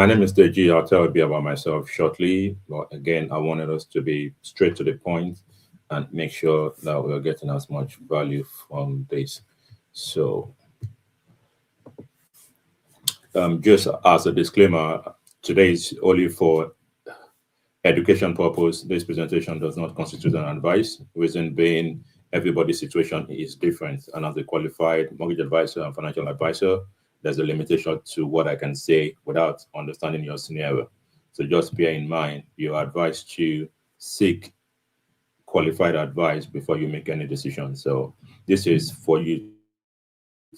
My name is Deji. I'll tell you a bit about myself shortly. But again, I wanted us to be straight to the point and make sure that we're getting as much value from this. So, just as a disclaimer, today is only for education purpose. This presentation does not constitute an advice. Reason being, everybody's situation is different, and as a qualified mortgage advisor and financial advisor, there's a limitation to what I can say without understanding your scenario. So just bear in mind, you're advised to seek qualified advice before you make any decision. So this is for you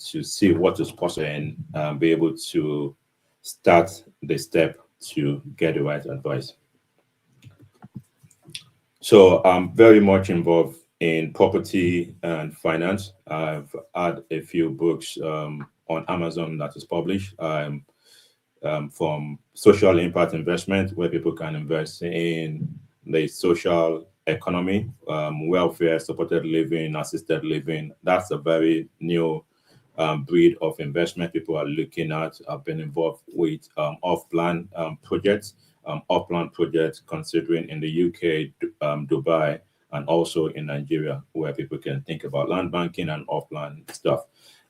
to see what is possible and be able to start the step to get the right advice. So I'm very much involved in property and finance. I've had a few books on Amazon that is published from social impact investment, where people can invest in the social economy, welfare, supported living, assisted living. That's a very new breed of investment people are looking at. I've been involved with off-plan off-plan projects, considering in the UK, Dubai, and also in Nigeria, where people can think about land banking and off-plan stuff.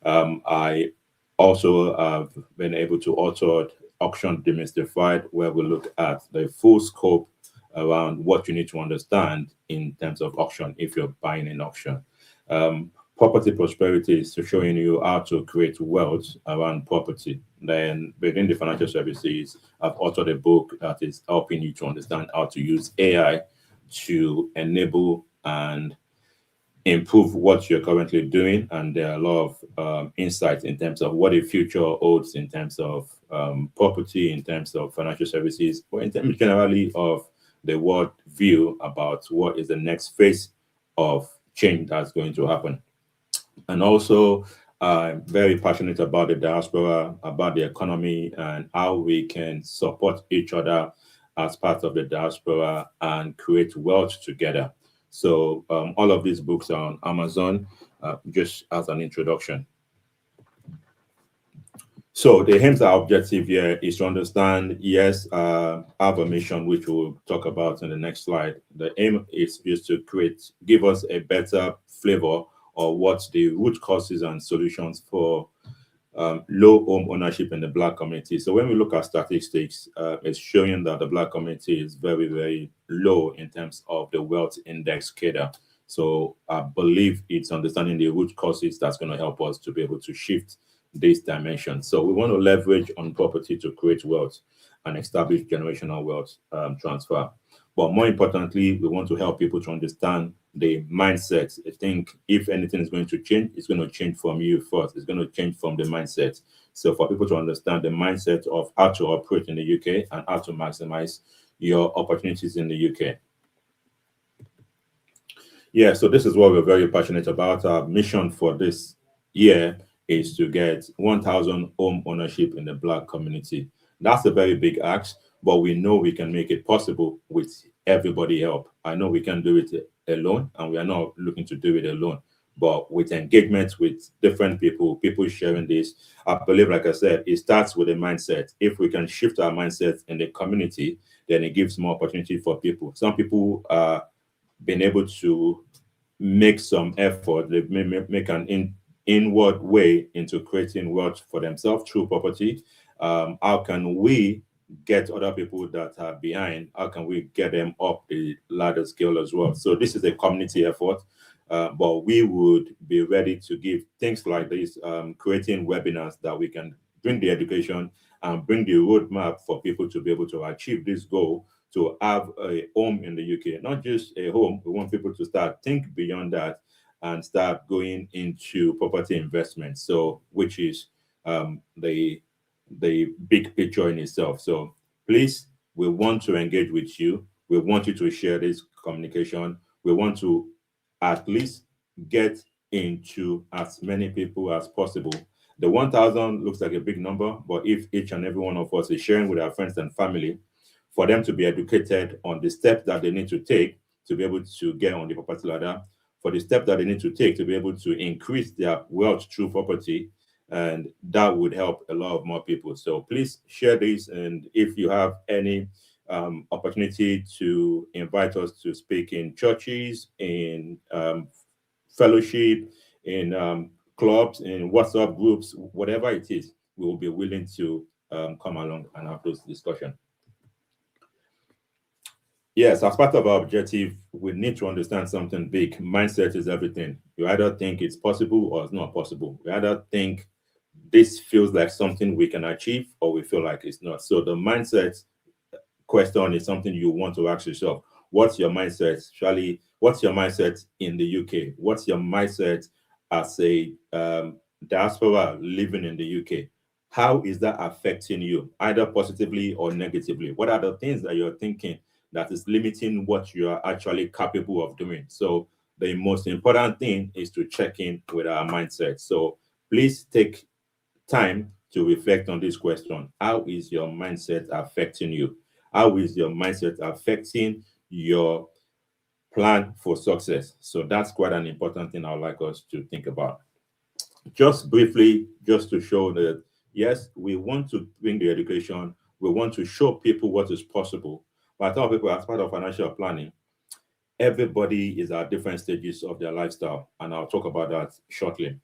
I also have been able to author Auction Demystified, where we look at the full scope around what you need to understand in terms of auction if you're buying an auction. Um, Property prosperity is showing you how to create wealth around property. Then within the financial services, I've authored a book that is helping you to understand how to use AI to enable and improve what you're currently doing. And there are a lot of insights in terms of what the future holds in terms of property, in terms of financial services, or in terms generally of the world view about what is the next phase of change that's going to happen. And also, I'm very passionate about the diaspora, about the economy, and how we can support each other as part of the diaspora and create wealth together. So, all of these books are on Amazon, just as an introduction. So, the aims and objective here is to understand, yes, I have a mission, which we'll talk about in the next slide. The aim is just to give us a better flavor or what the root causes and solutions for low home ownership in the Black community. So when we look at statistics, it's showing that the Black community is very, very low in terms of the wealth index CADA. So I believe it's understanding the root causes that's going to help us to be able to shift this dimension. So we want to leverage on property to create wealth and establish generational wealth transfer. But more importantly, we want to help people to understand the mindset. I think if anything is going to change, it's going to change from you first. It's going to change from the mindset. So for people to understand the mindset of how to operate in the UK and how to maximize your opportunities in the UK. Yeah, so this is what we're very passionate about. Our mission for this year is to get 1,000 home ownership in the Black community. That's a very big ask, but we know we can make it possible with everybody help. I know we can do it alone, and we are not looking to do it alone, but with engagement with different people, people sharing this. I believe, like I said, it starts with a mindset. If we can shift our mindset in the community, then it gives more opportunity for people. Some people are being able to make some effort. They make an inward way into creating wealth for themselves through property. How can we get other people that are behind? How can we get them up the ladder scale as well? So this is a community effort, but we would be ready to give things like this, creating webinars that we can bring the education and bring the roadmap for people to be able to achieve this goal, to have a home in the UK. Not just a home, we want people to start think beyond that and start going into property investment. So, which is the big picture in itself. So please, we want to engage with you. We want you to share this communication. We want to at least get into as many people as possible. The 1,000 looks like a big number, but if each and every one of us is sharing with our friends and family, for them to be educated on the steps that they need to take to be able to get on the property ladder, for the step that they need to take to be able to increase their wealth through property, and that would help a lot of more people. So please share this, and if you have any opportunity to invite us to speak in churches, in fellowship, in clubs, in WhatsApp groups, whatever it is, we will be willing to come along and have those discussions. Yes, as part of our objective, we need to understand something big. Mindset is everything. You either think it's possible or it's not possible. We either think this feels like something we can achieve or we feel like it's not. So the mindset question is something you want to ask yourself. What's your mindset, Charlie? What's your mindset in the UK? What's your mindset as a diaspora living in the UK? How is that affecting you, either positively or negatively? What are the things that you're thinking that is limiting what you are actually capable of doing? So the most important thing is to check in with our mindset. So please take time to reflect on this question. How is your mindset affecting you? How is your mindset affecting your plan for success? So that's quite an important thing I'd like us to think about. Just briefly, just to show that, yes, we want to bring the education, we want to show people what is possible. But I tell people, as part of financial planning, everybody is at different stages of their lifestyle, and I'll talk about that shortly.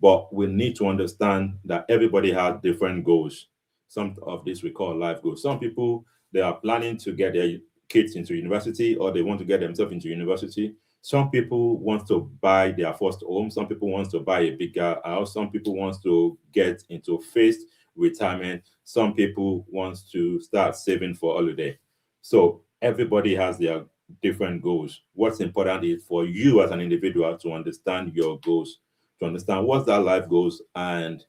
But we need to understand that everybody has different goals. Some of this we call life goals. Some people, they are planning to get their kids into university, or they want to get themselves into university. Some people want to buy their first home. Some people want to buy a bigger house. Some people want to get into phased retirement. Some people want to start saving for holiday. So everybody has their different goals. What's important is for you as an individual to understand your goals, to understand what's that life goals, and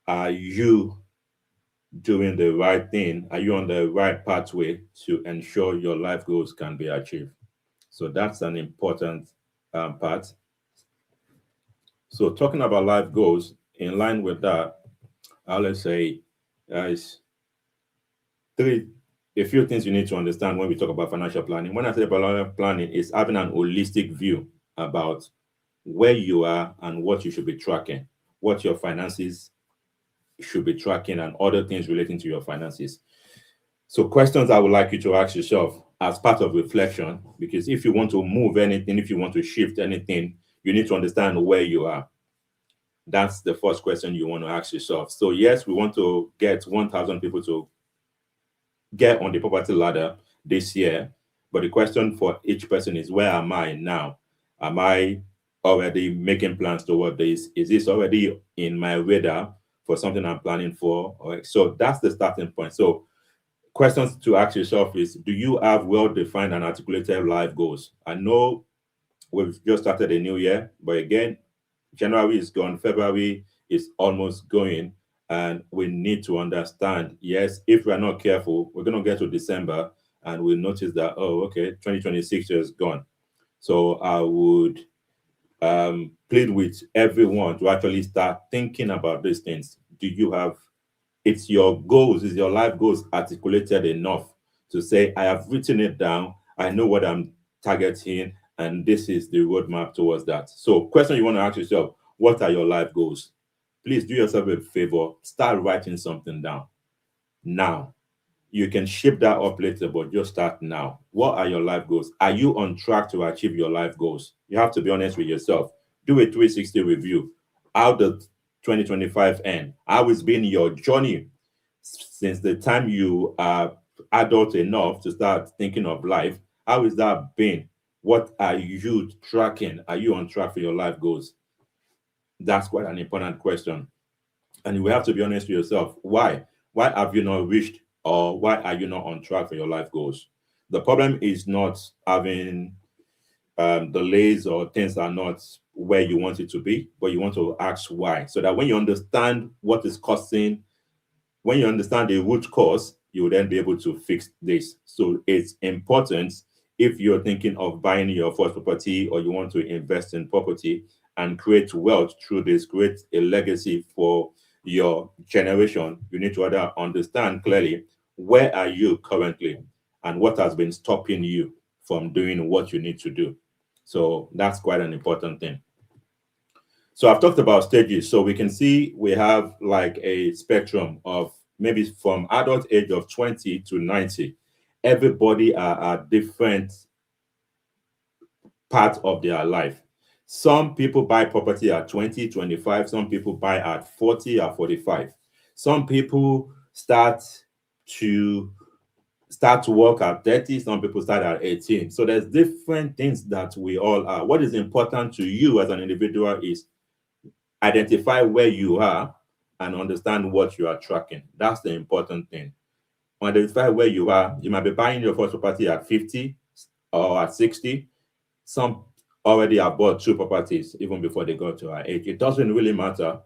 are you doing the right thing? Are you on the right pathway to ensure your life goals can be achieved? So that's an important part. So talking about life goals, in line with that, let's say is three a few things you need to understand when we talk about financial planning. When I say about financial planning, is having an holistic view about where you are and what you should be tracking, what your finances should be tracking, and other things relating to your finances. So, questions I would like you to ask yourself as part of reflection, because if you want to move anything, if you want to shift anything, you need to understand where you are. That's the first question you want to ask yourself. So, yes, we want to get 1,000 people to get on the poverty ladder this year. But the question for each person is, where am I now? Am I already making plans toward this? Is this already in my radar for something I'm planning for? So that's the starting point. So questions to ask yourself is, do you have well-defined and articulated life goals? I know we've just started a new year, but again, January is gone, February is almost going, and we need to understand, yes, if we're not careful, we're going to get to December and we'll notice that, oh, okay, 2026 is gone. So I would plead with everyone to actually start thinking about these things. Do you have, it's your goals, is your life goals articulated enough to say, I have written it down, I know what I'm targeting, and this is the roadmap towards that. So, question you want to ask yourself, what are your life goals? Please do yourself a favor, start writing something down now. You can shape that up later, but just start now. What are your life goals? Are you on track to achieve your life goals? You have to be honest with yourself. Do a 360 review. How did 2025 end? How has been your journey since the time you are adult enough to start thinking of life? How has that been? What are you tracking? Are you on track for your life goals? That's quite an important question. And you have to be honest with yourself. Why? Why have you not reached, or why are you not on track for your life goals? The problem is not having delays or things are not where you want it to be, but you want to ask why. So that when you understand what is causing, when you understand the root cause, you will then be able to fix this. So it's important, if you're thinking of buying your first property or you want to invest in property and create wealth through this, create a legacy for your generation, you need to understand clearly, where are you currently and what has been stopping you from doing what you need to do. So that's quite an important thing. So I've talked about stages. So we can see we have like a spectrum of maybe from adult age of 20 to 90. Everybody are at different parts of their life. Some people buy property at 20, 25. Some people buy at 40 or 45. Some people to start to work at 30. Some people start at 18. So there's different things that we all are. What is important to you as an individual is identify where you are and understand what you are tracking. That's the important thing. Identify where you are. You might be buying your first property at 50 or at 60. Some already have bought two properties even before they got to our age. It doesn't really matter.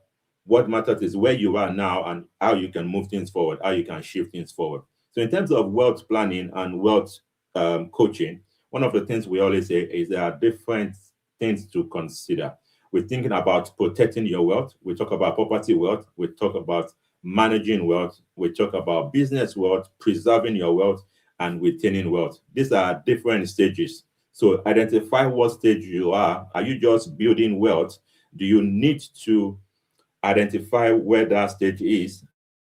What matters is where you are now and how you can move things forward, how you can shift things forward. So, in terms of wealth planning and wealth coaching, one of the things we always say is there are different things to consider. We're thinking about protecting your wealth. We talk about property wealth. We talk about managing wealth. We talk about business wealth, preserving your wealth, and retaining wealth. These are different stages. So identify what stage you are. Are you just building wealth? Do you need to identify where that stage is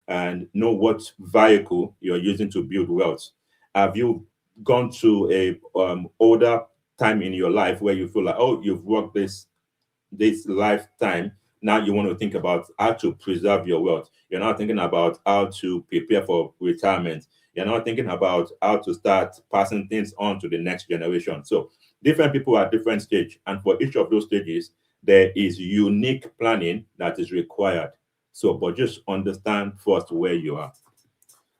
and know what vehicle you're using to build wealth? Have you gone to a older time in your life where you feel like, oh, you've worked this lifetime. Now you want to think about how to preserve your wealth. You're not thinking about how to prepare for retirement. You're not thinking about how to start passing things on to the next generation. So different people are at different stage, and for each of those stages, there is unique planning that is required. So, but just understand first where you are.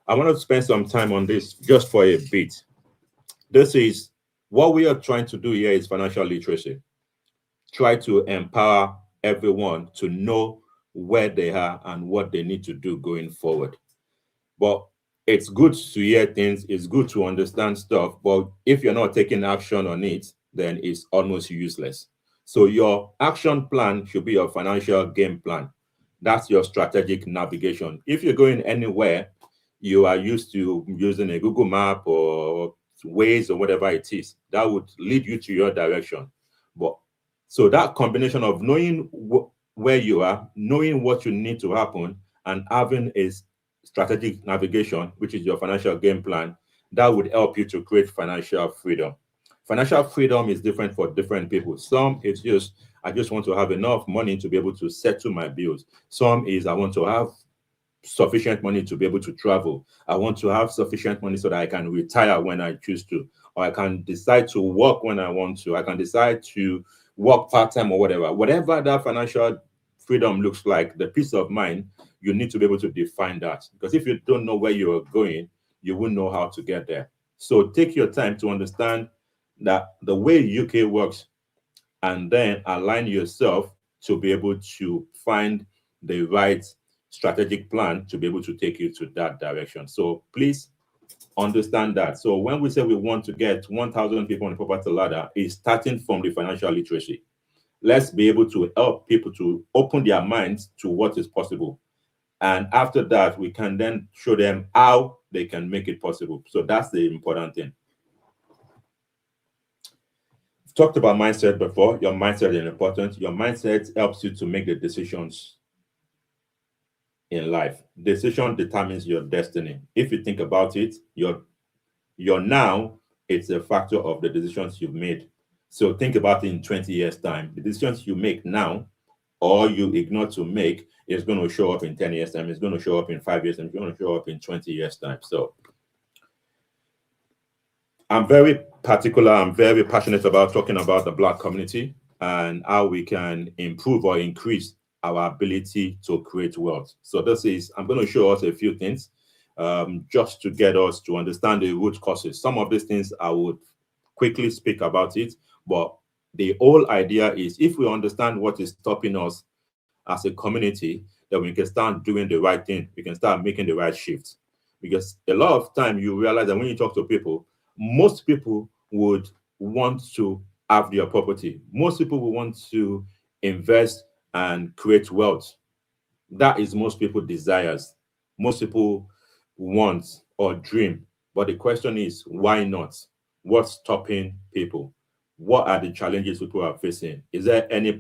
I want to spend some time on this just for a bit. This is what we are trying to do here is financial literacy. Try to empower everyone to know where they are and what they need to do going forward. But it's good to hear things, it's good to understand stuff, but if you're not taking action on it, then it's almost useless. So your action plan should be your financial game plan. That's your strategic navigation. If you're going anywhere, you are used to using a Google map or Waze or whatever it is, that would lead you to your direction. But so that combination of knowing where you are, knowing what you need to happen, and having a strategic navigation, which is your financial game plan, that would help you to create financial freedom. Financial freedom is different for different people. Some it's just I just want to have enough money to be able to settle my bills. Some is I want to have sufficient money to be able to travel. I want to have sufficient money so that I can retire when I choose to, or I can decide to work when I want to. I can decide to work part-time or whatever. Whatever that financial freedom looks like, the peace of mind, you need to be able to define that. Because if you don't know where you're going, you won't know how to get there. So take your time to understand that the way UK works and then align yourself to be able to find the right strategic plan to be able to take you to that direction. So please understand that. So when we say we want to get 1,000 people on the property ladder, it's starting from the financial literacy. Let's be able to help people to open their minds to what is possible. And after that, we can then show them how they can make it possible. So that's the important thing. I've talked about mindset before. Your mindset is important. Your mindset helps you to make the decisions in life. Decision determines your destiny. If you think about it, your now, it's a factor of the decisions you've made. So think about it in 20 years' time. The decisions you make now or you ignore to make is going to show up in 10 years' time. It's going to show up in 5 years' time. It's going to show up in 20 years' time. So I'm very particular. I'm very passionate about talking about the Black community and how we can improve or increase our ability to create wealth. So I'm going to show us a few things just to get us to understand the root causes. Some of these things I would quickly speak about it, but the whole idea is if we understand what is stopping us as a community, then we can start doing the right thing. We can start making the right shift. Because a lot of time you realize that when you talk to people, most people would want to have their property. Most people will want to invest and create wealth. That is most people desires. Most people want or dream. But the question is, why not? What's stopping people? What are the challenges people are facing? Is there any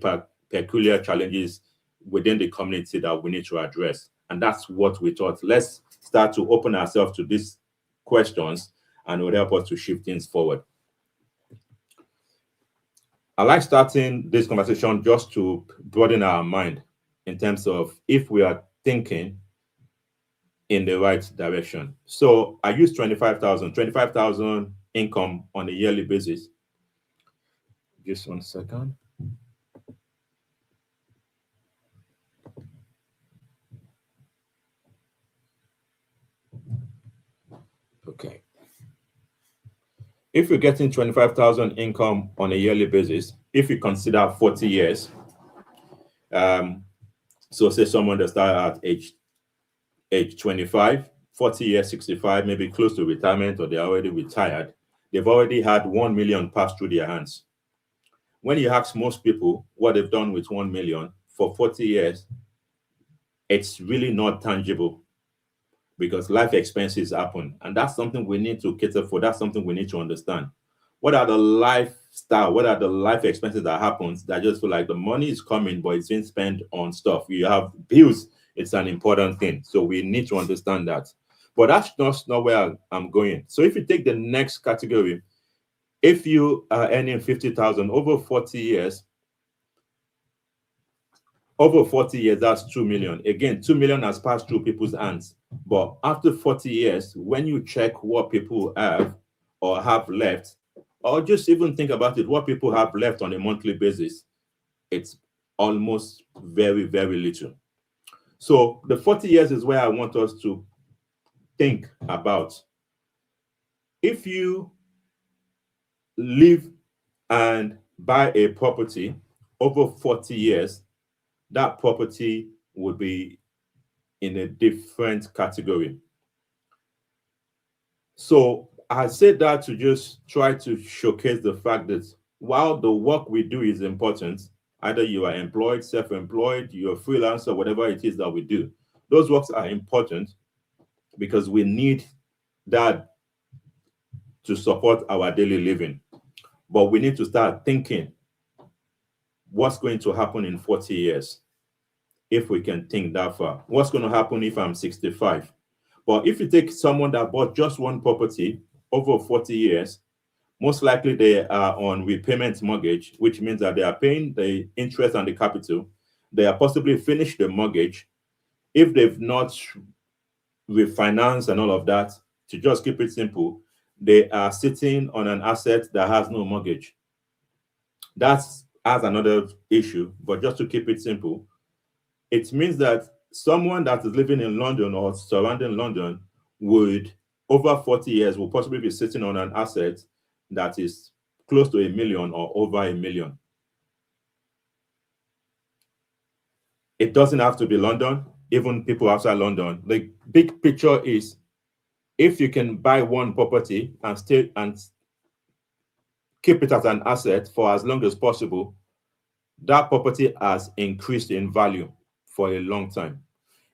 peculiar challenges within the community that we need to address. And that's what we thought. Let's start to open ourselves to these questions, and it will help us to shift things forward. I like starting this conversation just to broaden our mind in terms of if we are thinking in the right direction. So I use 25,000 income on a yearly basis. Just one second. Okay. If you're getting 25,000 income on a yearly basis, if you consider 40 years, so say someone that started at age 25, 40 years, 65, maybe close to retirement, or they're already retired, they've already had 1 million pass through their hands. When you ask most people what they've done with 1 million for 40 years, it's really not tangible because life expenses happen. And that's something we need to cater for. That's something we need to understand. What are the lifestyle? What are the life expenses that happens that just feel like the money is coming, but it's being spent on stuff? You have bills. It's an important thing. So we need to understand that. But that's not where I'm going. So if you take the next category, if you are earning 50,000 over 40 years, that's 2 million. Again, 2 million has passed through people's hands. But after 40 years, when you check what people have or have left, or just even think about it, what people have left on a monthly basis, it's almost very, very little. So the 40 years is where I want us to think about. If you live and buy a property over 40 years, that property would be in a different category. So I said that to just try to showcase the fact that while the work we do is important, either you are employed, self-employed, you're a freelancer, whatever it is that we do, those works are important because we need that to support our daily living. But we need to start thinking what's going to happen in 40 years if we can think that far. What's going to happen if I'm 65? But if you take someone that bought just one property over 40 years, most likely they are on repayment mortgage, which means that they are paying the interest and the capital. They are possibly finished the mortgage. If they've not refinanced and all of that, to just keep it simple, they are sitting on an asset that has no mortgage. That's as another issue, but just to keep it simple, it means that someone that is living in London or surrounding London would, over 40 years, will possibly be sitting on an asset that is close to 1 million or over 1 million. It doesn't have to be London, even people outside London. The big picture is if you can buy one property and stay and keep it as an asset for as long as possible, that property has increased in value for a long time.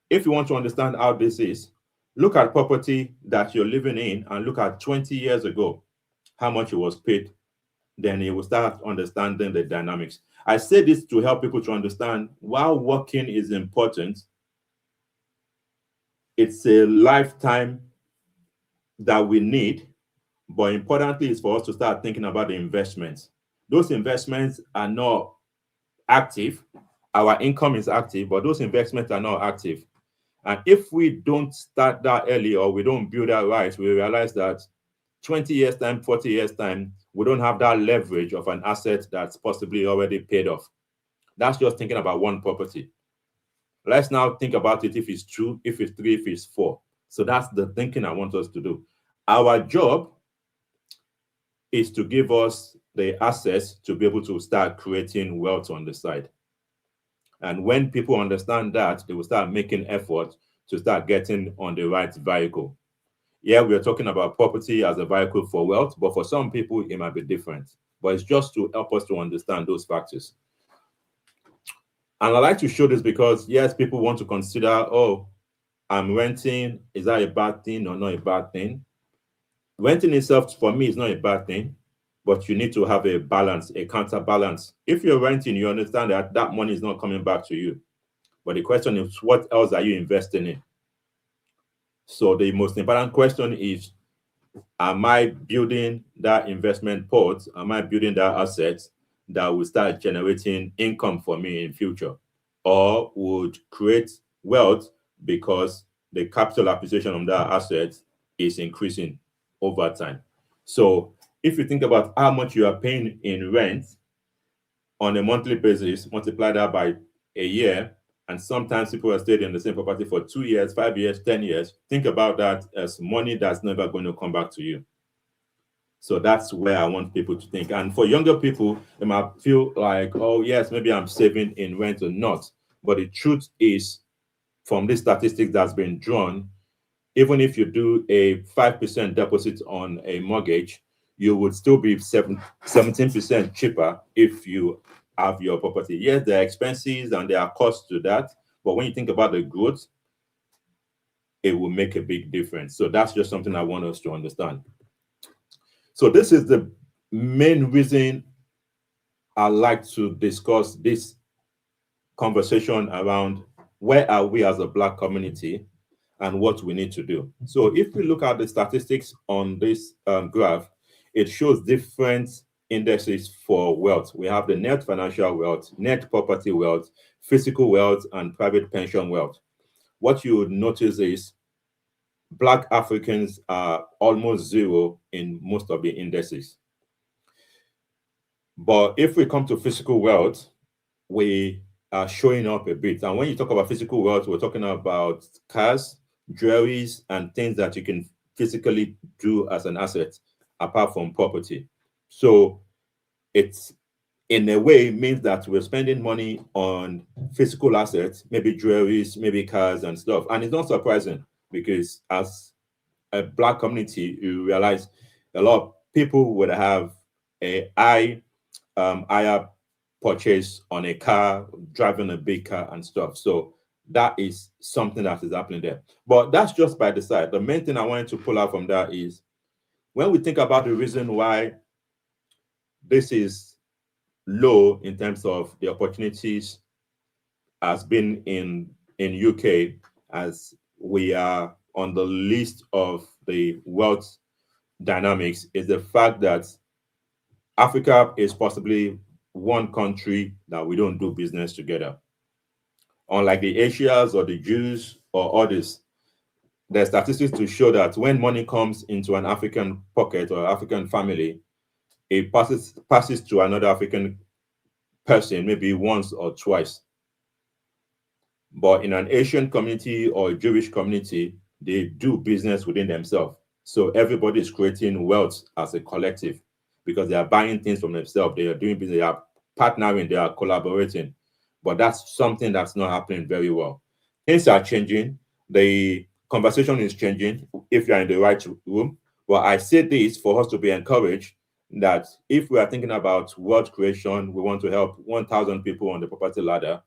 If you want to understand how this is, look at property that you're living in and look at 20 years ago, how much it was paid. Then you will start understanding the dynamics. I say this to help people to understand while working is important, it's a lifetime that we need, but importantly is for us to start thinking about the investments. Those investments are not active. Our income is active, but those investments are not active. And if we don't start that early or we don't build that right, we realize that 20 years time, 40 years time, we don't have that leverage of an asset that's possibly already paid off. That's just thinking about one property. Let's now think about it if it's 2, if it's 3, if it's 4. So that's the thinking I want us to do. Our job is to give us the access to be able to start creating wealth on the side. And when people understand that, they will start making effort to start getting on the right vehicle. Yeah, we're talking about property as a vehicle for wealth, but for some people, it might be different. But it's just to help us to understand those factors. And I like to show this because, yes, people want to consider, oh, I'm renting. Is that a bad thing or not a bad thing? Renting itself, for me, is not a bad thing. but you need to have a balance, a counterbalance. If you're renting, you understand that that money is not coming back to you. But the question is, what else are you investing in? So the most important question is, am I building that investment pot? Am I building that asset that will start generating income for me in future? Or would create wealth because the capital appreciation of that asset is increasing over time? So if you think about how much you are paying in rent on a monthly basis, multiply that by a year, and sometimes people have stayed in the same property for 2 years, 5 years, 10 years. Think about that as money that's never going to come back to you. So that's where I want people to think. And for younger people, they might feel like, oh, yes, maybe I'm saving in rent or not. But the truth is, from this statistics that's been drawn, even if you do a 5% deposit on a mortgage, you would still be 17% cheaper if you have your property. Yes, there are expenses and there are costs to that. But when you think about the growth, it will make a big difference. So that's just something I want us to understand. So this is the main reason I like to discuss this conversation around where are we as a Black community and what we need to do. So if we look at the statistics on this graph, it shows different indexes for wealth. We have the net financial wealth, net property wealth, physical wealth, and private pension wealth. What you would notice is Black Africans are almost zero in most of the indices. But if we come to physical wealth, we are showing up a bit. And when you talk about physical wealth, we're talking about cars, jewelries, and things that you can physically do as an asset apart from property. So it's in a way means that we're spending money on physical assets, maybe jewelries, maybe cars and stuff. And it's not surprising because as a Black community, you realize a lot of people would have a higher purchase on a car, driving a big car and stuff. So that is something that is happening there. But that's just by the side. The main thing I wanted to pull out from that is when we think about the reason why this is low in terms of the opportunities has been in UK, as we are on the list of the wealth dynamics, is the fact that Africa is possibly one country that we don't do business together. Unlike the Asians or the Jews or others, there are statistics to show that when money comes into an African pocket or African family, it passes to another African person maybe once or twice. But in an Asian community or a Jewish community, they do business within themselves. So everybody is creating wealth as a collective because they are buying things from themselves. They are doing business, they are partnering, they are collaborating. But that's something that's not happening very well. Things are changing. The conversation is changing if you're in the right room. Well, I say this for us to be encouraged that if we are thinking about wealth creation, we want to help 1,000 people on the property ladder,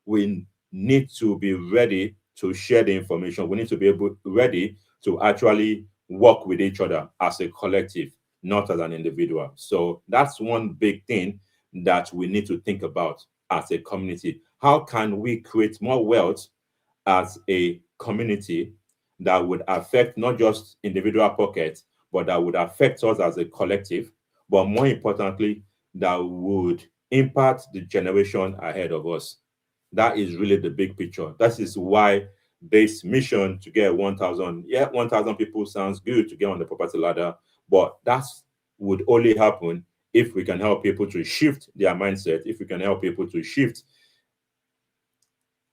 we need to be ready to share the information. We need to be ready to actually work with each other as a collective, not as an individual. So that's one big thing that we need to think about as a community. How can we create more wealth as a community that would affect not just individual pockets, but that would affect us as a collective, but more importantly, that would impact the generation ahead of us? That is really the big picture. That is why this mission to get 1,000, 1,000 people sounds good to get on the property ladder, but that would only happen if we can help people to shift their mindset, if we can help people to shift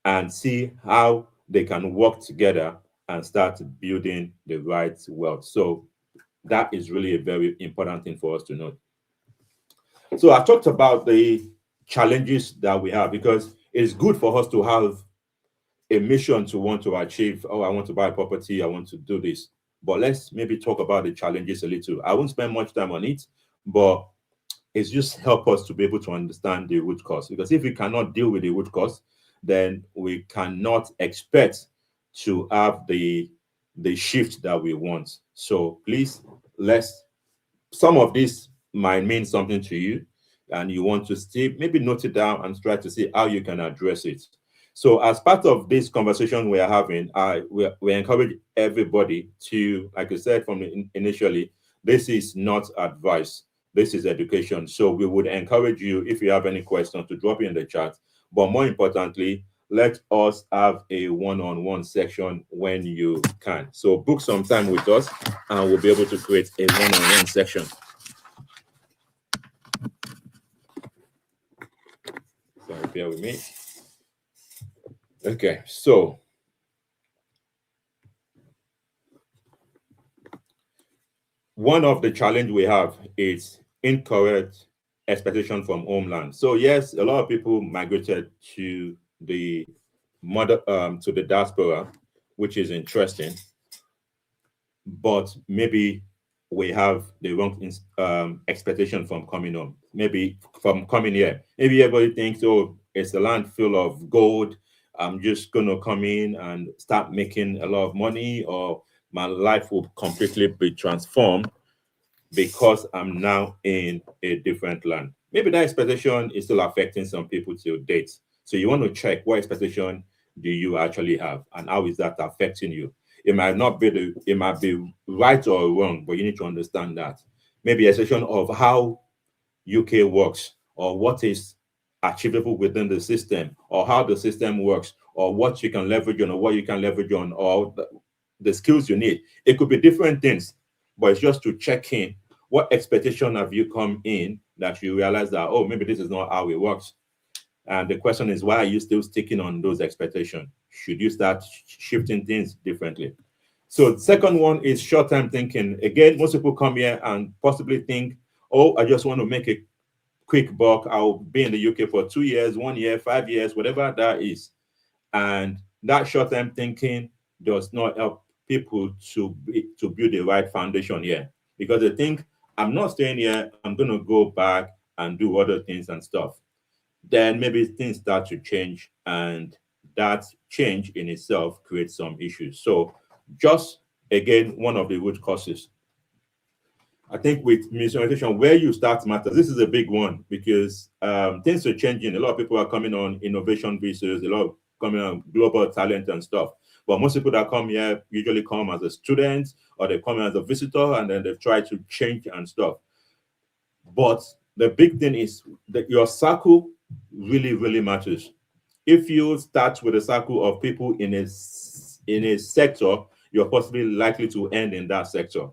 and see how they can work together and start building the right wealth. So that is really a very important thing for us to know. So I talked about the challenges that we have because it's good for us to have a mission to want to achieve. Oh, I want to buy property, I want to do this. But let's maybe talk about the challenges a little. I won't spend much time on it, but it's just help us to be able to understand the root cause. Because if we cannot deal with the root cause, then we cannot expect to have the shift that we want. So please, some of these might mean something to you, and you want to still maybe note it down and try to see how you can address it. So, as part of this conversation we are having, we encourage everybody to, like I said from initially, this is not advice. This is education. So, we would encourage you, if you have any questions, to drop it in the chat. But more importantly, let us have a one-on-one section when you can. So, book some time with us, and we'll be able to create a one-on-one section. Sorry, bear with me. Okay, so one of the challenge we have is incorrect expectation from homeland. So yes, a lot of people migrated to the to the diaspora, which is interesting, but maybe we have the wrong expectation from coming home. Maybe from coming here, maybe everybody thinks, oh, it's a land full of gold. I'm just gonna come in and start making a lot of money, or my life will completely be transformed because I'm now in a different land. Maybe that expectation is still affecting some people till date. So you want to check what expectation do you actually have, and how is that affecting you. It might not be it might be right or wrong, but you need to understand that. Maybe a section of how UK works, or what is achievable within the system, or how the system works, or what you can leverage on, or what you can leverage on, or the skills you need. It could be different things, but it's just to check in. What expectation have you come in that you realize that, oh, maybe this is not how it works? And the question is, why are you still sticking on those expectations? Should you start shifting things differently? So the second one is short-term thinking. Again, most people come here and possibly think, oh, I just want to make a quick buck. I'll be in the UK for 2 years, 1 year, 5 years, whatever that is. And that short-term thinking does not help people to build the right foundation here, because they think, I'm not staying here, I'm going to go back and do other things and stuff. Then maybe things start to change, and that change in itself creates some issues. So just again, one of the root causes. I think with misinformation, where you start matters. This is a big one, because things are changing. A lot of people are coming on innovation visas, a lot of coming on global talent and stuff. But most people that come here usually come as a student, or they come as a visitor, and then they try to change and stuff. But the big thing is that your circle really, really matters. If you start with a circle of people in a sector, you're possibly likely to end in that sector,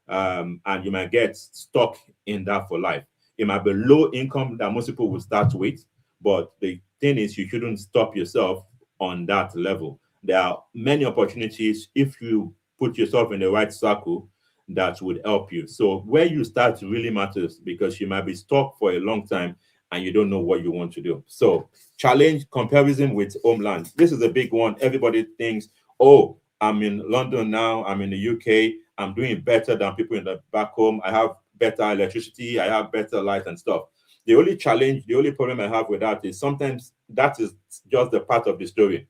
and you might get stuck in that for life. It might be low income that most people will start with, but the thing is, you shouldn't stop yourself on that level. There are many opportunities if you put yourself in the right circle that would help you. So where you start really matters, because you might be stuck for a long time and you don't know what you want to do. So challenge comparison with homeland. This is a big one. Everybody thinks, oh, I'm in London now, I'm in the UK, I'm doing better than people in the back home. I have better electricity, I have better light and stuff. The only challenge, the only problem I have with that is sometimes that is just the part of the story.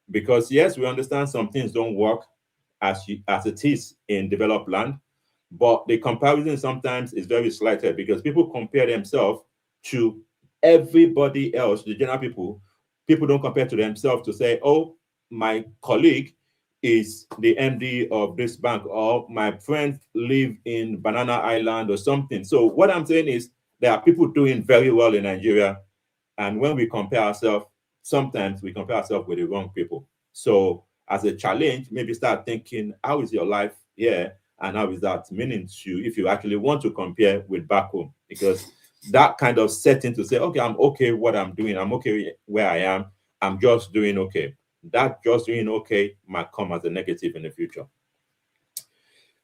Because yes, we understand some things don't work as it is in developed land, but the comparison sometimes is very slighted, because people compare themselves to everybody else, the general people. People don't compare to themselves to say, oh, my colleague is the MD of this bank, or my friends live in Banana Island or something. So what I'm saying is, there are people doing very well in Nigeria, and when we compare ourselves, sometimes we compare ourselves with the wrong people. So as a challenge, maybe start thinking, how is your life here? And how is that meaning to you if you actually want to compare with back home? Because that kind of setting to say, okay, I'm okay what I'm doing, I'm okay where I am, I'm just doing okay. That just doing okay might come as a negative in the future.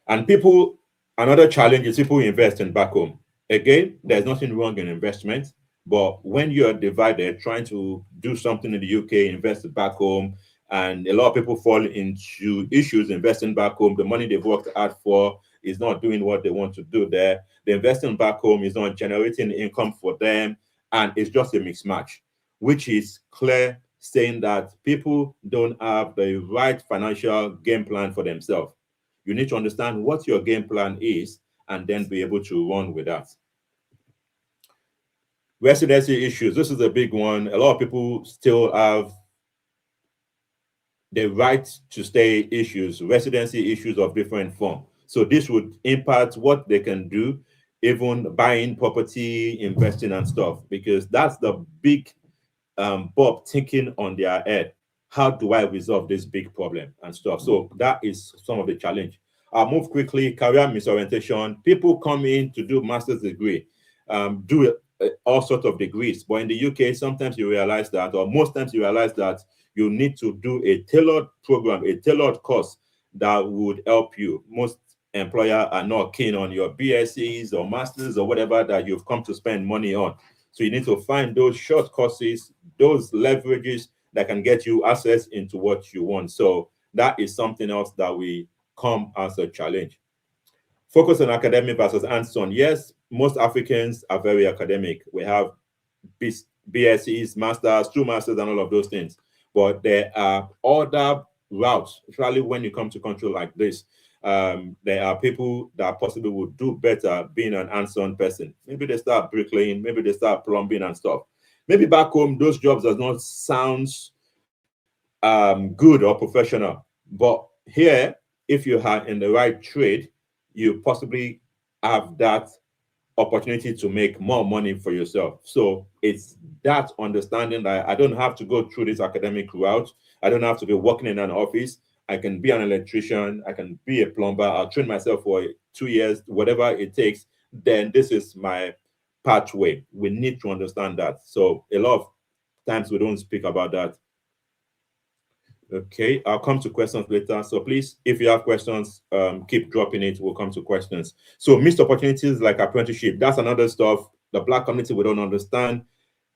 And people, another challenge is people investing back home. Again, there's nothing wrong in investment, but when you're divided, trying to do something in the UK, invest back home, and a lot of people fall into issues investing back home. The money they've worked hard for is not doing what they want to do there. The investing back home is not generating income for them, and it's just a mismatch, which is clear saying that people don't have the right financial game plan for themselves. You need to understand what your game plan is, and then be able to run with that. Residency issues. This is a big one. A lot of people still have the right to stay issues, residency issues of different form. So this would impact what they can do, even buying property, investing and stuff, because that's the big Bob thinking on their head. How do I resolve this big problem and stuff? So that is some of the challenge. I'll move quickly. Career misorientation. People come in to do master's degree, do all sorts of degrees. But in the UK, sometimes you realize that, or most times you realize that you need to do a tailored program, a tailored course that would help you. Most employer are not keen on your BScs or masters or whatever that you've come to spend money on. So you need to find those short courses, those leverages that can get you access into what you want. So that is something else that we come as a challenge. Focus on academic versus hands-on. Yes, most Africans are very academic. We have BScs, masters, two masters, and all of those things. But there are other routes, especially when you come to country like this. There are people that possibly would do better being an hands-on person. Maybe they start bricklaying, maybe they start plumbing and stuff. Maybe back home, those jobs does not sound good or professional. But here, if you are in the right trade, you possibly have that opportunity to make more money for yourself. So it's that understanding that I don't have to go through this academic route. I don't have to be working in an office. I can be an electrician. I can be a plumber. I'll train myself for 2 years, whatever it takes. Then this is my pathway. We need to understand that. So a lot of times we don't speak about that. Okay, I'll come to questions later. So please, if you have questions, keep dropping it. We'll come to questions. So missed opportunities like apprenticeship, that's another stuff. The Black community, we don't understand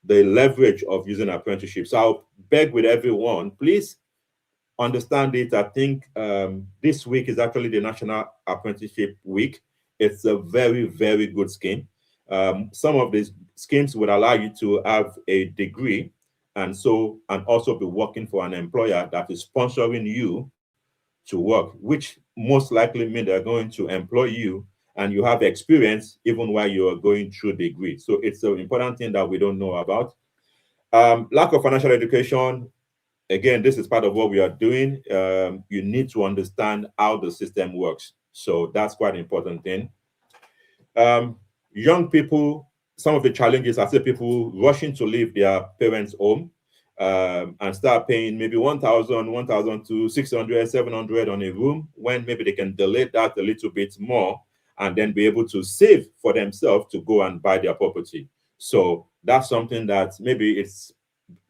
the leverage of using apprenticeship. So I'll beg with everyone, please understand it. I think this week is actually the National Apprenticeship Week. It's a very, very good scheme. Some of these schemes would allow you to have a degree and also be working for an employer that is sponsoring you to work, which most likely mean they're going to employ you and you have experience even while you're going through degree. So it's an important thing that we don't know about. Lack of financial education. Again, this is part of what we are doing. You need to understand how the system works. So that's quite an important thing. Young people, some of the challenges, I say people rushing to leave their parents' home and start paying maybe 1,000, 1,000 to 600, 700 on a room when maybe they can delay that a little bit more and then be able to save for themselves to go and buy their property. So that's something that maybe it's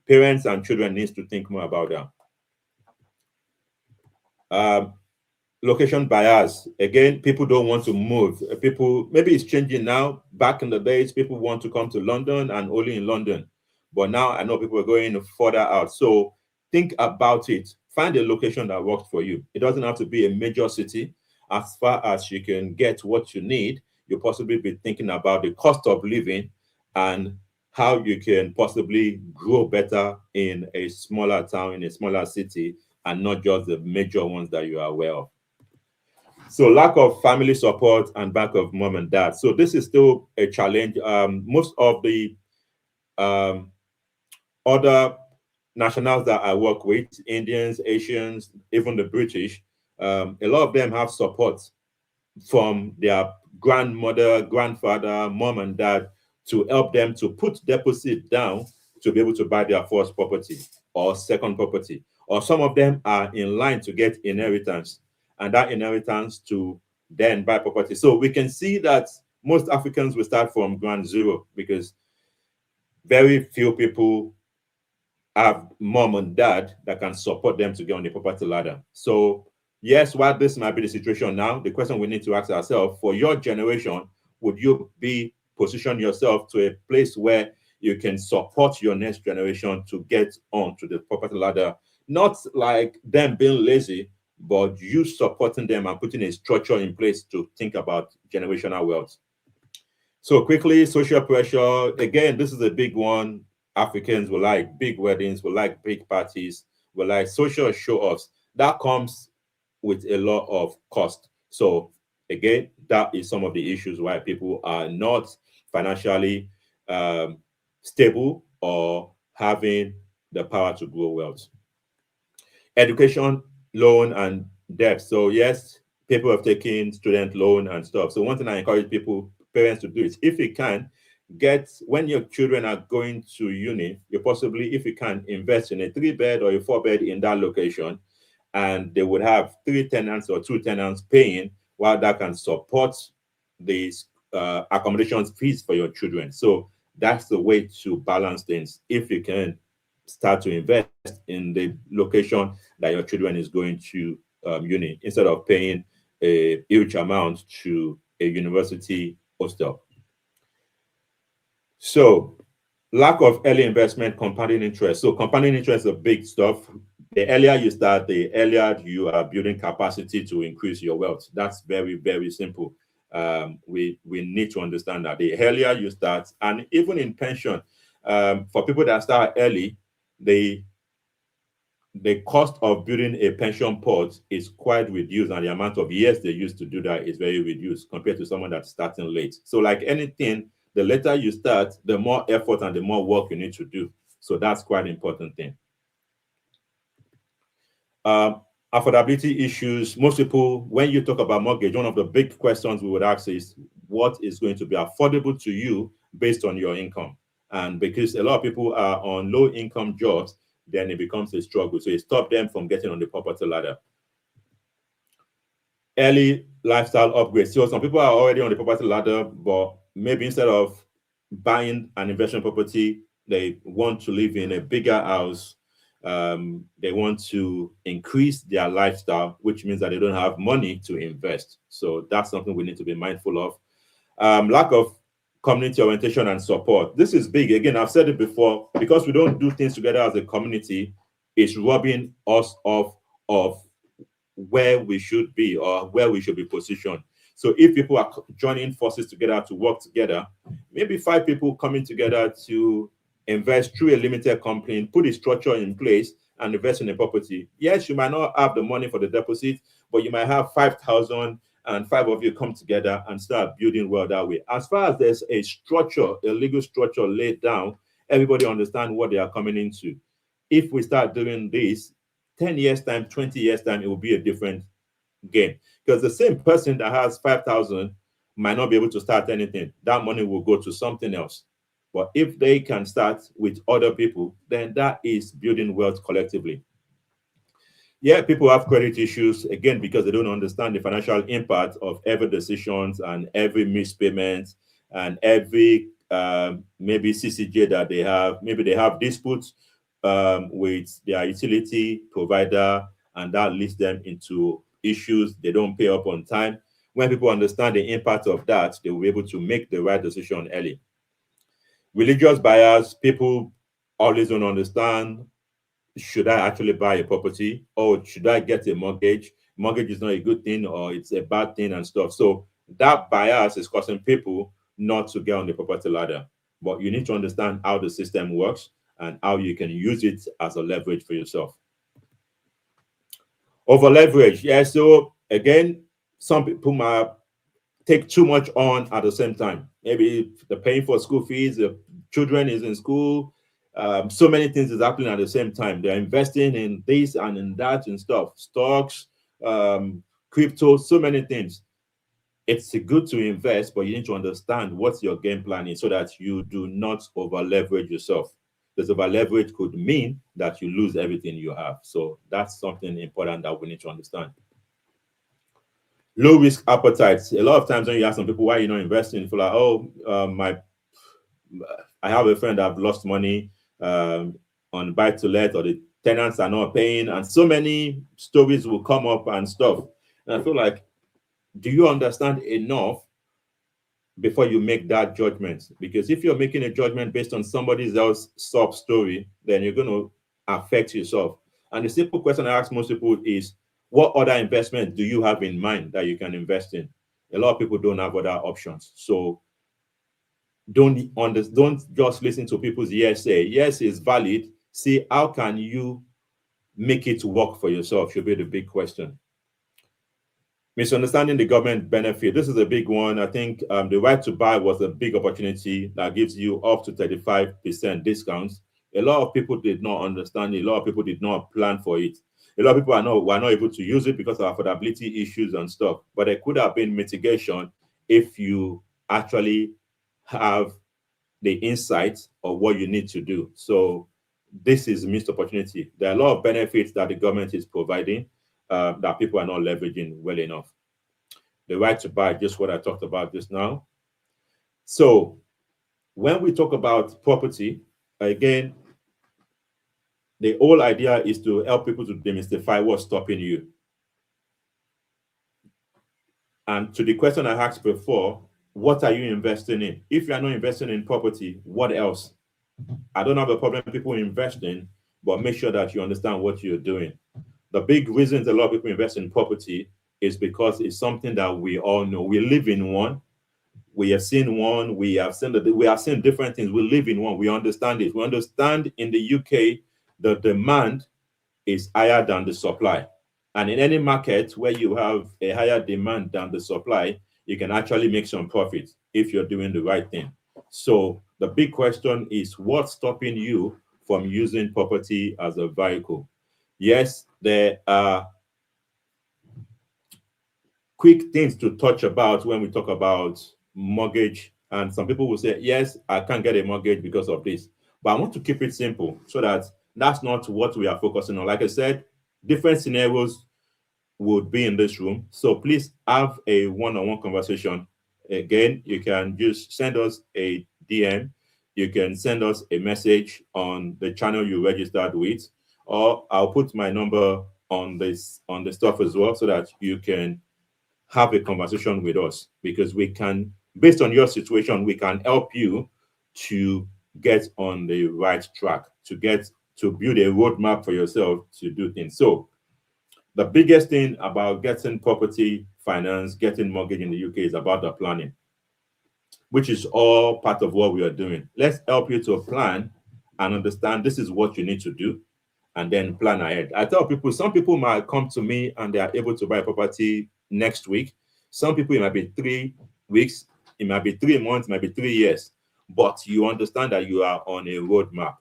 parents and children needs to think more about that. Location bias. Again, people don't want to move. People, maybe it's changing now. Back in the days, people want to come to London and only in London. But now I know people are going further out. So think about it. Find a location that works for you. It doesn't have to be a major city. As far as you can get what you need, you'll possibly be thinking about the cost of living and how you can possibly grow better in a smaller town, in a smaller city, and not just the major ones that you are aware of. So lack of family support and back of mom and dad. So this is still a challenge. Most of the other nationals that I work with, Indians, Asians, even the British, a lot of them have support from their grandmother, grandfather, mom and dad to help them to put deposit down to be able to buy their first property or second property. Or some of them are in line to get inheritance and that inheritance to then buy property. So we can see that most Africans will start from ground zero because very few people have mom and dad that can support them to get on the property ladder. So yes, while this might be the situation now, the question we need to ask ourselves, for your generation, would you be position yourself to a place where you can support your next generation to get onto the property ladder? Not like them being lazy, but you supporting them and putting a structure in place to think about generational wealth. So quickly, social pressure. Again, this is a big one. Africans will like big weddings, will like big parties, will like social show-offs. That comes with a lot of cost. So again, that is some of the issues why people are not financially stable or having the power to grow wealth. Education, loan, and debt. So yes, people have taken student loan and stuff. So one thing I encourage people, parents to do is, if you can, get when your children are going to uni, you possibly, if you can, invest in a 3 bed or a 4 bed in that location, and they would have 3 tenants or 2 tenants paying, while that can support these accommodation fees for your children. So that's the way to balance things. If you can start to invest in the location that your children is going to uni, instead of paying a huge amount to a university hostel. So lack of early investment, compounding interest. So compounding interest is a big stuff. The earlier you start, the earlier you are building capacity to increase your wealth. That's very, very simple. We need to understand that the earlier you start, and even in pension, for people that start early, the the cost of building a pension pot is quite reduced, and the amount of years they use to do that is very reduced compared to someone that's starting late. So, like anything, the later you start, the more effort and the more work you need to do. So that's quite an important thing. Um, Affordability issues. Most people, when you talk about mortgage, one of the big questions we would ask is, what is going to be affordable to you based on your income? And because a lot of people are on low income jobs, then it becomes a struggle. So it stops them from getting on the property ladder. Early lifestyle upgrades. So some people are already on the property ladder, but maybe instead of buying an investment property, they want to live in a bigger house. They want to increase their lifestyle, which means that they don't have money to invest. So that's something we need to be mindful of. Lack of community orientation and support. This is big. Again, I've said it before, because we don't do things together as a community, it's robbing us of where we should be or where we should be positioned. So if people are joining forces together to work together, maybe 5 people coming together to invest through a limited company, put a structure in place and invest in a property. Yes, you might not have the money for the deposit, but you might have 5,000, and 5 of you come together and start building well that way. As far as there's a structure, a legal structure laid down, everybody understand what they are coming into. If we start doing this, 10 years time, 20 years time, it will be a different game. Because the same person that has 5,000 might not be able to start anything. That money will go to something else. But if they can start with other people, then that is building wealth collectively. Yeah, people have credit issues, again, because they don't understand the financial impact of every decisions and every mispayment and every maybe CCJ that they have. Maybe they have disputes with their utility provider, and that leads them into issues. They don't pay up on time. When people understand the impact of that, they will be able to make the right decision early. Religious bias, people always don't understand, should I actually buy a property or should I get a mortgage? Mortgage is not a good thing or it's a bad thing and stuff. So that bias is causing people not to get on the property ladder. But you need to understand how the system works and how you can use it as a leverage for yourself. Over leverage. Yeah. So again, some people might take too much on at the same time. Maybe they're paying for school fees, the children is in school, so many things is happening at the same time. They're investing in this and in that and stuff, stocks, um, crypto, so many things. It's good to invest, but you need to understand what your game plan is so that you do not over leverage yourself. Because over leverage could mean that you lose everything you have. So that's something important that we need to understand. Low risk appetites. A lot of times when you ask some people why you're not investing, for like, oh, my, I have a friend that I've lost money on buy to let, or the tenants are not paying, and so many stories will come up and stuff. And I feel like, do you understand enough before you make that judgment? Because if you're making a judgment based on somebody else's sub story, then you're going to affect yourself. And the simple question I ask most people is, what other investment do you have in mind that you can invest in? A lot of people don't have other options. So don't just listen to people's yes say. Yes is valid. See, how can you make it work for yourself should be the big question. Misunderstanding the government benefit. This is a big one. I think the right to buy was a big opportunity that gives you up to 35% discounts. A lot of people did not understand it. A lot of people did not plan for it. A lot of people were not able to use it because of affordability issues and stuff. But there could have been mitigation if you actually have the insight of what you need to do. So this is missed opportunity. There are a lot of benefits that the government is providing that people are not leveraging well enough. The right to buy, just what I talked about just now. So when we talk about property, again, the whole idea is to help people to demystify what's stopping you. And to the question I asked before, what are you investing in? If you are not investing in property, what else? I don't have a problem people investing, but make sure that you understand what you're doing. The big reasons a lot of people invest in property is because it's something that we all know. We live in one. We have seen one. We have seen different things. We live in one. We understand it. We understand in the UK the demand is higher than the supply. And in any market where you have a higher demand than the supply, you can actually make some profit if you're doing the right thing. So the big question is what's stopping you from using property as a vehicle? Yes, there are quick things to touch about when we talk about mortgage. And some people will say, yes, I can't get a mortgage because of this. But I want to keep it simple so that that's not what we are focusing on. Like I said, different scenarios would be in this room. So please have a one-on-one conversation. Again, you can just send us a DM. You can send us a message on the channel you registered with, or I'll put my number on the stuff as well so that you can have a conversation with us because we can, based on your situation, we can help you to get on the right track, to build a roadmap for yourself to do things. So the biggest thing about getting property finance, getting mortgage in the UK is about the planning, which is all part of what we are doing. Let's help you to plan and understand this is what you need to do and then plan ahead. I tell people, some people might come to me and they are able to buy property next week. Some people, it might be 3 weeks, it might be 3 months, it might be 3 years, but you understand that you are on a roadmap.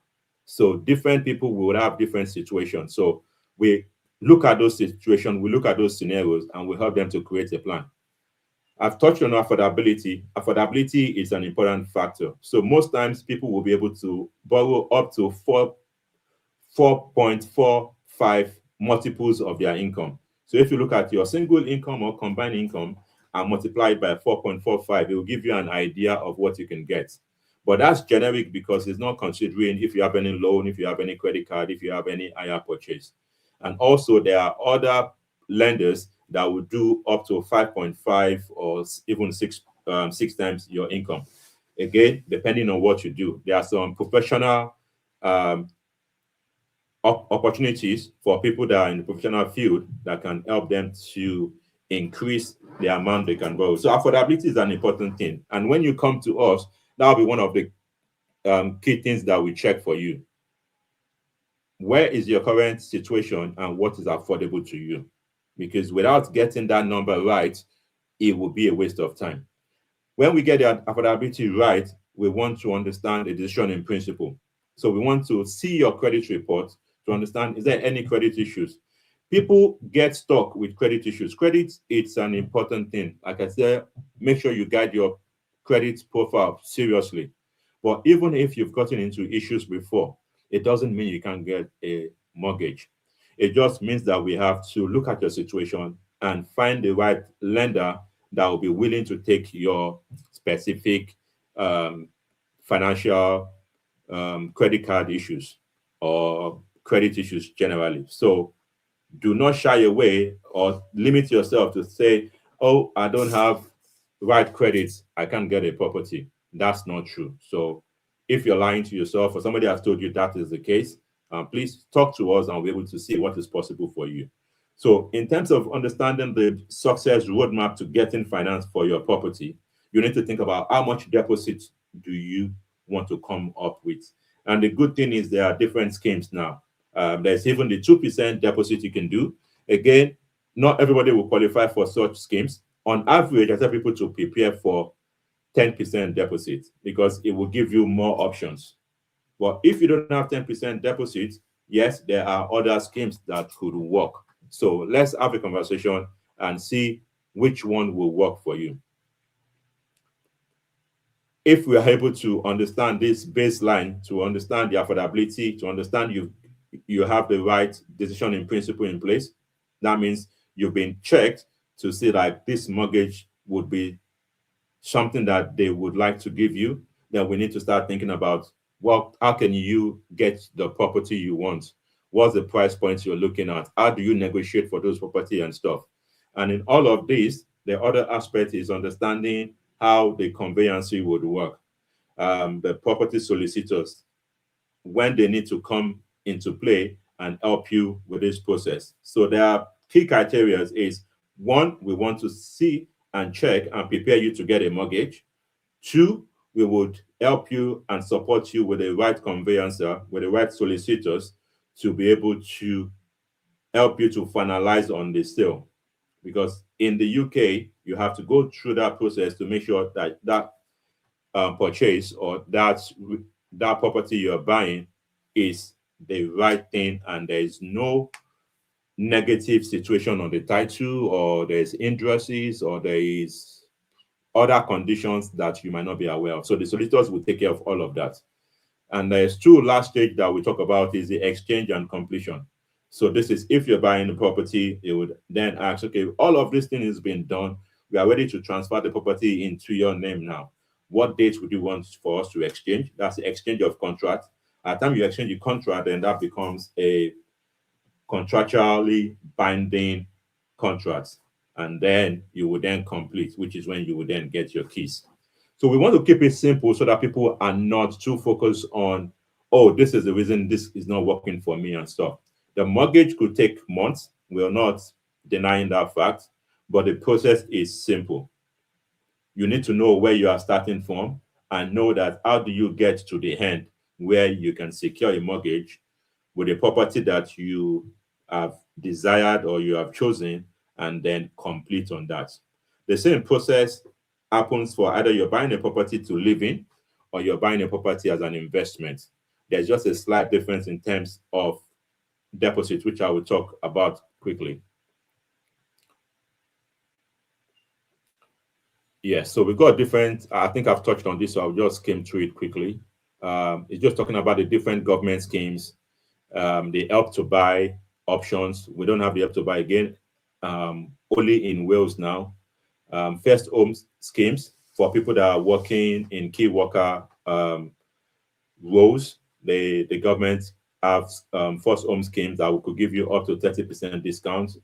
So different people will have different situations. So we look at those situations, we look at those scenarios, and we help them to create a plan. I've touched on affordability. Affordability is an important factor. So most times people will be able to borrow up to 4.45 multiples of their income. So if you look at your single income or combined income and multiply it by 4.45, it will give you an idea of what you can get. But that's generic because it's not considering if you have any loan, if you have any credit card, if you have any higher purchase. And also there are other lenders that will do up to 5.5 or even six times your income. Again, depending on what you do. There are some professional um, opportunities for people that are in the professional field that can help them to increase the amount they can borrow. So affordability is an important thing. And when you come to us, that will be one of the key things that we check for you. Where is your current situation and what is affordable to you? Because without getting that number right, it will be a waste of time. When we get the affordability right, we want to understand the decision in principle. So we want to see your credit report to understand, is there any credit issues? People get stuck with credit issues. Credit, it's an important thing. Like I said, make sure you guide your credit profile seriously. But even if you've gotten into issues before, it doesn't mean you can't get a mortgage. It just means that we have to look at your situation and find the right lender that will be willing to take your specific financial credit card issues or credit issues generally. So do not shy away or limit yourself to say, oh, I don't have right credits, I can't get a property. That's not true. So if you're lying to yourself or somebody has told you that is the case, please talk to us and we'll be able to see what is possible for you. So in terms of understanding the success roadmap to getting finance for your property, you need to think about how much deposit do you want to come up with. And the good thing is there are different schemes now. There's even the 2% deposit you can do. Again, not everybody will qualify for such schemes. On average, I tell people to prepare for 10% deposit because it will give you more options. But if you don't have 10% deposit, yes, there are other schemes that could work. So let's have a conversation and see which one will work for you. If we are able to understand this baseline, to understand the affordability, to understand you have the right decision in principle in place, that means you've been checked to see like this mortgage would be something that they would like to give you, then we need to start thinking about, well, how can you get the property you want? What's the price point you're looking at? How do you negotiate for those property and stuff? And in all of this, the other aspect is understanding how the conveyancing would work. The property solicitors, when they need to come into play and help you with this process. So there are key criteria is one, we want to see and check and prepare you to get a mortgage. Two, we would help you and support you with the right conveyancer, with the right solicitors to be able to help you to finalize on the sale. Because in the UK, you have to go through that process to make sure that purchase or that property you're buying is the right thing and there is no negative situation on the title or there's hindrances or there is other conditions that you might not be aware of. So the solicitors will take care of all of that. And there's two last stage that we talk about is the exchange and completion. So this is if you're buying the property, you would then ask, okay, all of this thing has been done. We are ready to transfer the property into your name now. What date would you want for us to exchange? That's the exchange of contract. At the time you exchange the contract, then that becomes a contractually binding contract. And then you will then complete, which is when you will then get your keys. So we want to keep it simple so that people are not too focused on, oh, this is the reason this is not working for me and stuff. The mortgage could take months. We're not denying that fact, but the process is simple. You need to know where you are starting from and know that how do you get to the end where you can secure a mortgage with a property that you have desired or you have chosen and then complete on that. The same process happens for either you're buying a property to live in or you're buying a property as an investment. There's just a slight difference in terms of deposit, which I will talk about quickly. Yes, so we got different, I think I've touched on this, so I'll just skim through it quickly. It's just talking about the different government schemes, the help to buy options. We don't have the help to buy again, only in Wales now. First home schemes for people that are working in key worker roles. The government have first home schemes that could give you up to 30% discount.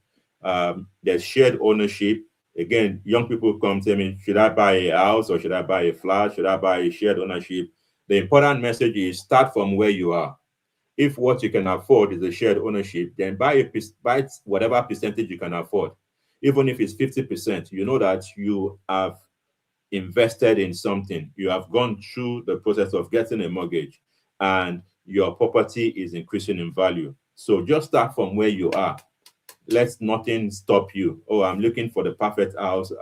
There's shared ownership. Again, young people come tell me, should I buy a house or should I buy a flat? Should I buy a shared ownership? The important message is start from where you are. If what you can afford is a shared ownership, then buy whatever percentage you can afford. Even if it's 50%, you know that you have invested in something. You have gone through the process of getting a mortgage and your property is increasing in value. So just start from where you are. Let nothing stop you. Oh, I'm looking for the perfect house.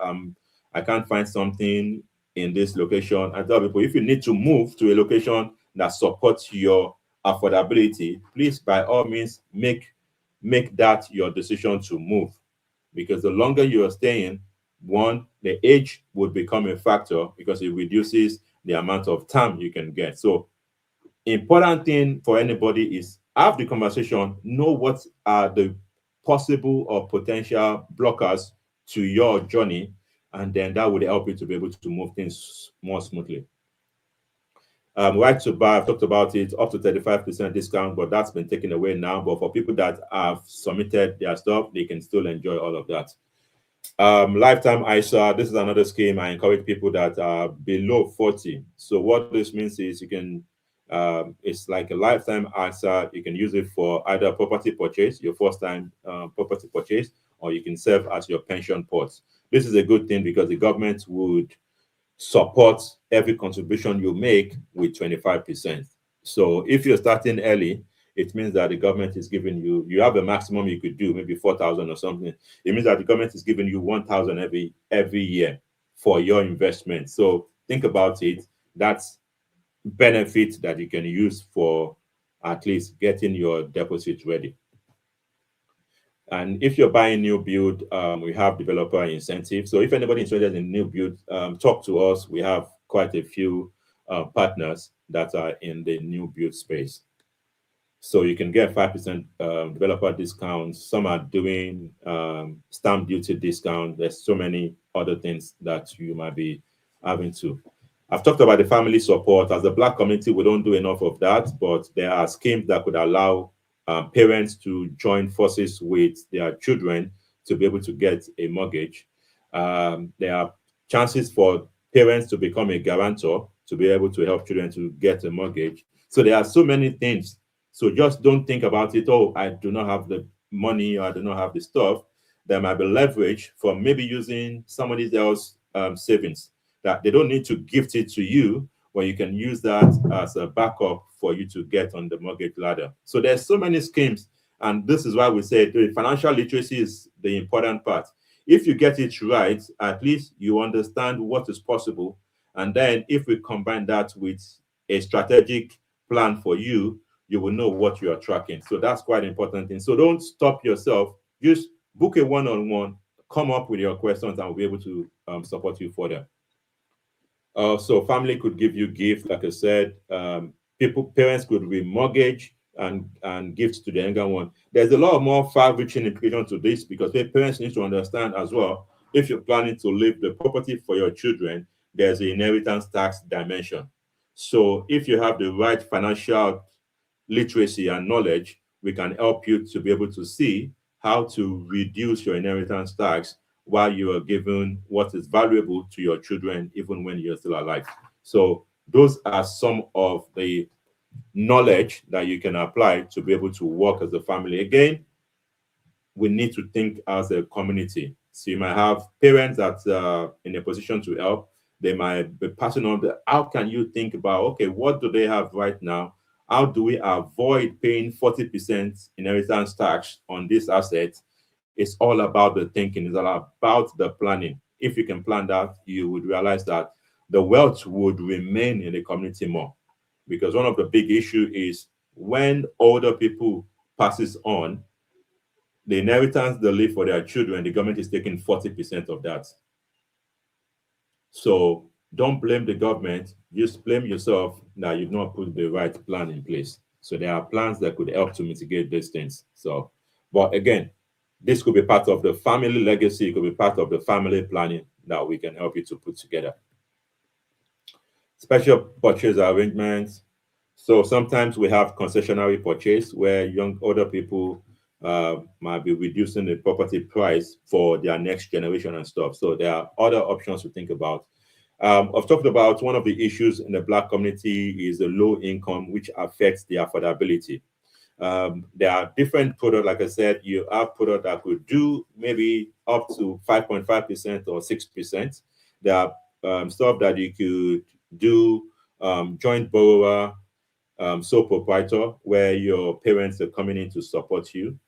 I can't find something in this location. I tell people, if you need to move to a location that supports your affordability, please by all means make that your decision to move. Because the longer you are staying, one, the age would become a factor because it reduces the amount of time you can get. So important thing for anybody is have the conversation, know what are the possible or potential blockers to your journey, and then that would help you to be able to move things more smoothly. Right to buy, I've talked about it, up to 35% discount, but that's been taken away now. But for people that have submitted their stuff, they can still enjoy all of that. Lifetime ISA, this is another scheme. I encourage people that are below 40. So what this means is you can, it's like a lifetime ISA. You can use it for either property purchase, your first time property purchase, or you can serve as your pension pot. This is a good thing because the government would support every contribution you make with 25%. So if you're starting early, it means that the government is giving you, you have a maximum you could do, maybe 4,000 or something. It means that the government is giving you 1,000 every year for your investment. So think about it. That's benefit that you can use for at least getting your deposit ready. And if you're buying new build, we have developer incentives. So if anybody is interested in new build, talk to us. We have quite a few partners that are in the new build space. So you can get 5% developer discounts. Some are doing stamp duty discount. There's so many other things that you might be having to. I've talked about the family support. As a Black community, we don't do enough of that, but there are schemes that could allow parents to join forces with their children to be able to get a mortgage. There are chances for parents to become a guarantor to be able to help children to get a mortgage. So there are so many things. So just don't think about it. Oh, I do not have the money, or I do not have the stuff. There might be leverage from maybe using somebody else's savings, that they don't need to gift it to you, where you can use that as a backup for you to get on the mortgage ladder. So there's so many schemes, and this is why we say the financial literacy is the important part. If you get it right, at least you understand what is possible, and then if we combine that with a strategic plan for you, you will know what you are tracking. So that's quite important thing. So don't stop yourself. Just book a one-on-one, come up with your questions, and we'll be able to support you further. So family could give you gifts, like I said. Parents could remortgage and gifts to the younger one. There's a lot more far-reaching implication to this, because the parents need to understand as well. If you're planning to leave the property for your children, there's the inheritance tax dimension. So if you have the right financial literacy and knowledge, we can help you to be able to see how to reduce your inheritance tax while you are giving what is valuable to your children, even when you're still alive. So those are some of the knowledge that you can apply to be able to work as a family. Again, we need to think as a community. So you might have parents that are in a position to help. They might be passing on the, how can you think about, okay, what do they have right now? How do we avoid paying 40% inheritance tax on this asset? It's all about the thinking. It's all about the planning. If you can plan that, you would realize that the wealth would remain in the community more. Because one of the big issue is when older people passes on, the inheritance they leave for their children, the government is taking 40% of that. So don't blame the government, just blame yourself that you've not put the right plan in place. So there are plans that could help to mitigate these things. So, but again, this could be part of the family legacy, it could be part of the family planning that we can help you to put together. Special purchase arrangements. So sometimes we have concessionary purchase where older people might be reducing the property price for their next generation and stuff. So there are other options to think about. I've talked about one of the issues in the Black community is the low income, which affects the affordability. There are different products. Like I said, you have products that could do maybe up to 5.5% or 6%. There are stuff that you could do joint borrower, sole proprietor, where your parents are coming in to support you,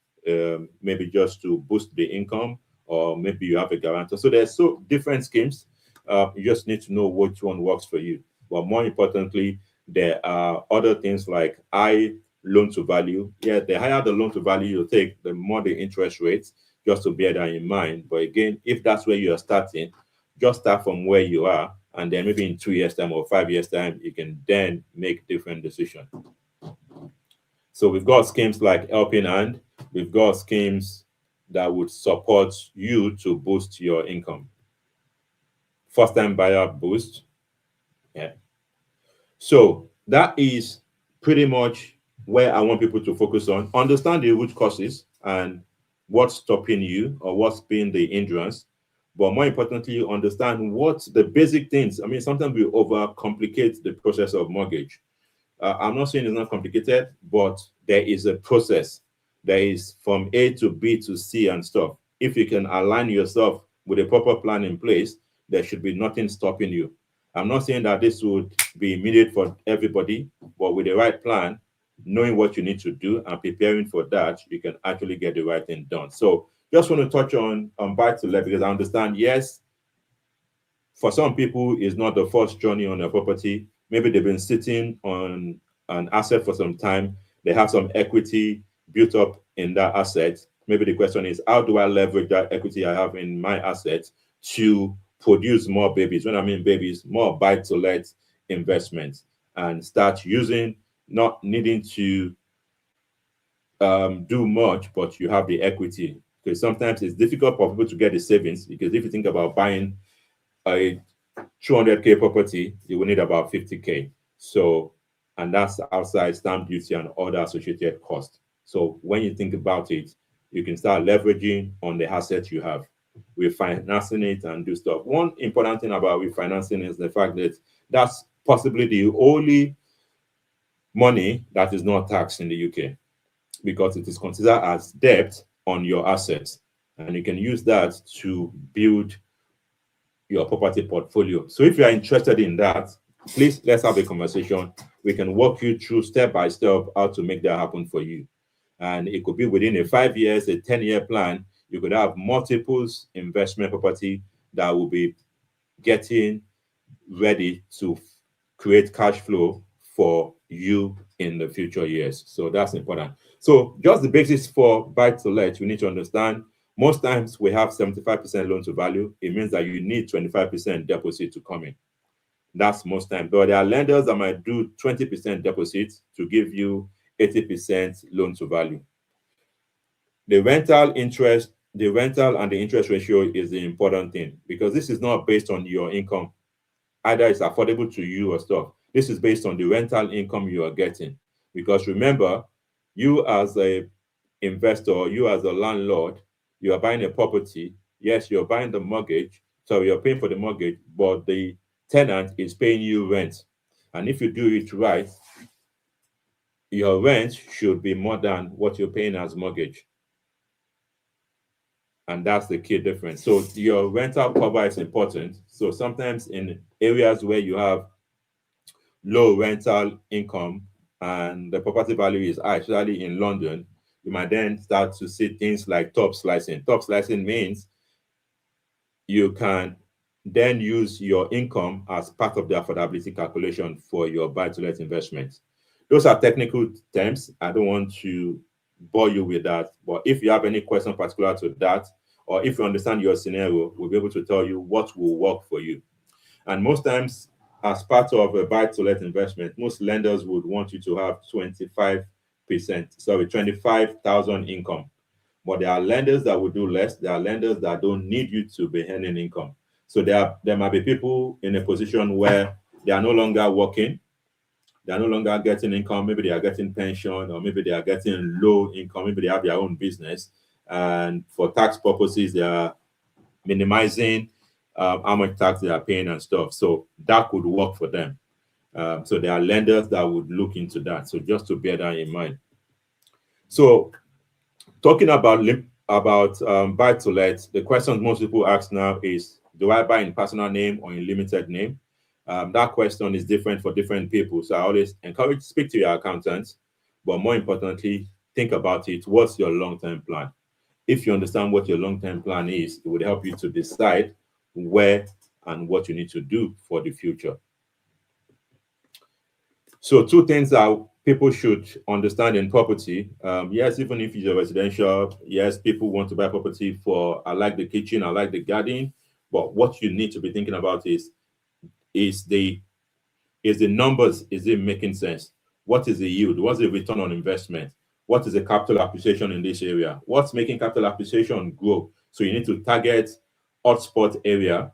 maybe just to boost the income, or maybe you have a guarantor. So there's so different schemes. You just need to know which one works for you. But more importantly, there are other things like high loan to value. Yeah, the higher the loan to value you take, the more the interest rates, just to bear that in mind. But again, if that's where you are starting, just start from where you are, and then maybe in 2 years' time or 5 years' time, you can then make different decisions. So we've got schemes like Helping Hand. We've got schemes that would support you to boost your income. First-time buyer boost. Yeah. So that is pretty much where I want people to focus on. Understand the root causes and what's stopping you or what's been the hindrance. But more importantly, understand what's the basic things. I mean, sometimes we overcomplicate the process of mortgage. I'm not saying it's not complicated, but there is a process. There is from A to B to C and stuff. If you can align yourself with a proper plan in place, there should be nothing stopping you. I'm not saying that this would be immediate for everybody, but with the right plan, knowing what you need to do and preparing for that, you can actually get the right thing done. So just want to touch on buy to let, because I understand, yes, for some people, it's not the first journey on a property. Maybe they've been sitting on an asset for some time. They have some equity built up in that asset. Maybe the question is, how do I leverage that equity I have in my asset to produce more babies? When I mean babies, more buy to let investments, and start using, not needing to do much, but you have the equity. Because sometimes it's difficult for people to get the savings. Because if you think about buying a 200K property, you will need about 50K. So, and that's outside stamp duty and other associated costs. So when you think about it, you can start leveraging on the assets you have, refinancing it and do stuff. One important thing about refinancing is the fact that that's possibly the only money that is not taxed in the UK, because it is considered as debt on your assets. And you can use that to build your property portfolio. So if you are interested in that, please let's have a conversation. We can walk you through step by step how to make that happen for you. And it could be within a 5 years, a 10-year plan. You could have multiple investment property that will be getting ready to create cash flow for you in the future years. So that's important. So just the basics for buy to let, you need to understand. Most times we have 75% loan to value. It means that you need 25% deposit to come in. That's most times. But there are lenders that might do 20% deposit to give you 80% loan to value. The rental interest, the rental and the interest ratio is the important thing, because this is not based on your income. Either it's affordable to you or stuff. This is based on the rental income you are getting. Because remember, you as a investor, you as a landlord, you are buying a property. Yes, you're buying the mortgage, so you're paying for the mortgage, but the tenant is paying you rent. And if you do it right, your rent should be more than what you're paying as mortgage. And that's the key difference. So your rental cover is important. So sometimes in areas where you have low rental income and the property value is high, especially in London, you might then start to see things like top slicing. Top slicing means you can then use your income as part of the affordability calculation for your buy-to-let investment. Those are technical terms. I don't want to bore you with that. But if you have any question particular to that, or if you understand your scenario, we'll be able to tell you what will work for you. And most times, as part of a buy-to-let investment, most lenders would want you to have 25,000 income. But there are lenders that will do less. There are lenders that don't need you to be earning income. So there might be people in a position where they are no longer working. They are no longer getting income. Maybe they are getting pension, or maybe they are getting low income. Maybe they have their own business. And for tax purposes, they are minimizing how much tax they are paying and stuff. So that could work for them. So there are lenders that would look into that. So just to bear that in mind. So talking about buy to let, the question most people ask now is, do I buy in personal name or in limited name? That question is different for different people. So I always encourage, speak to your accountant, but more importantly, think about it. What's your long-term plan? If you understand what your long-term plan is, it would help you to decide where and what you need to do for the future. So two things that people should understand in property. Yes, even if it's a residential, yes, people want to buy property for, I like the kitchen, I like the garden, but what you need to be thinking about is the numbers, is it making sense? What is the yield? What's the return on investment? What is the capital appreciation in this area? What's making capital appreciation grow? So you need to target hotspot area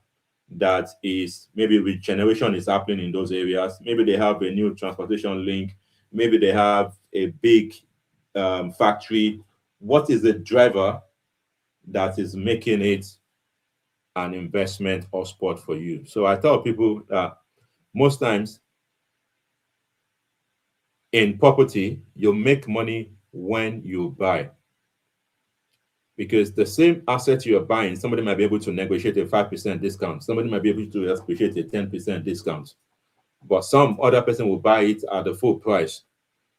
that is, maybe regeneration is happening in those areas. Maybe they have a new transportation link. Maybe they have a big factory. What is the driver that is making it an investment hotspot for you? So I tell people that most times in property, you make money when you buy. Because the same asset you're buying, somebody might be able to negotiate a 5% discount. Somebody might be able to negotiate a 10% discount. But some other person will buy it at the full price.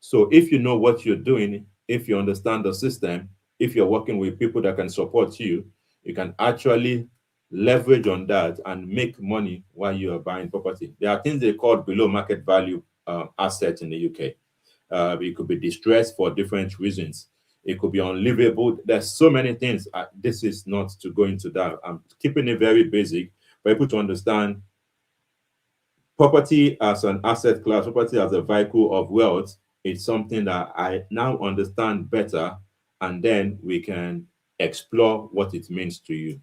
So if you know what you're doing, if you understand the system, if you're working with people that can support you, you can actually leverage on that and make money while you are buying property. There are things they call below market value assets in the UK. It could be distressed for different reasons. It could be unlivable. There's so many things. This is not to go into that. I'm keeping it very basic for people to understand property as an asset class, property as a vehicle of wealth. It's something that I now understand better, and then we can explore what it means to you.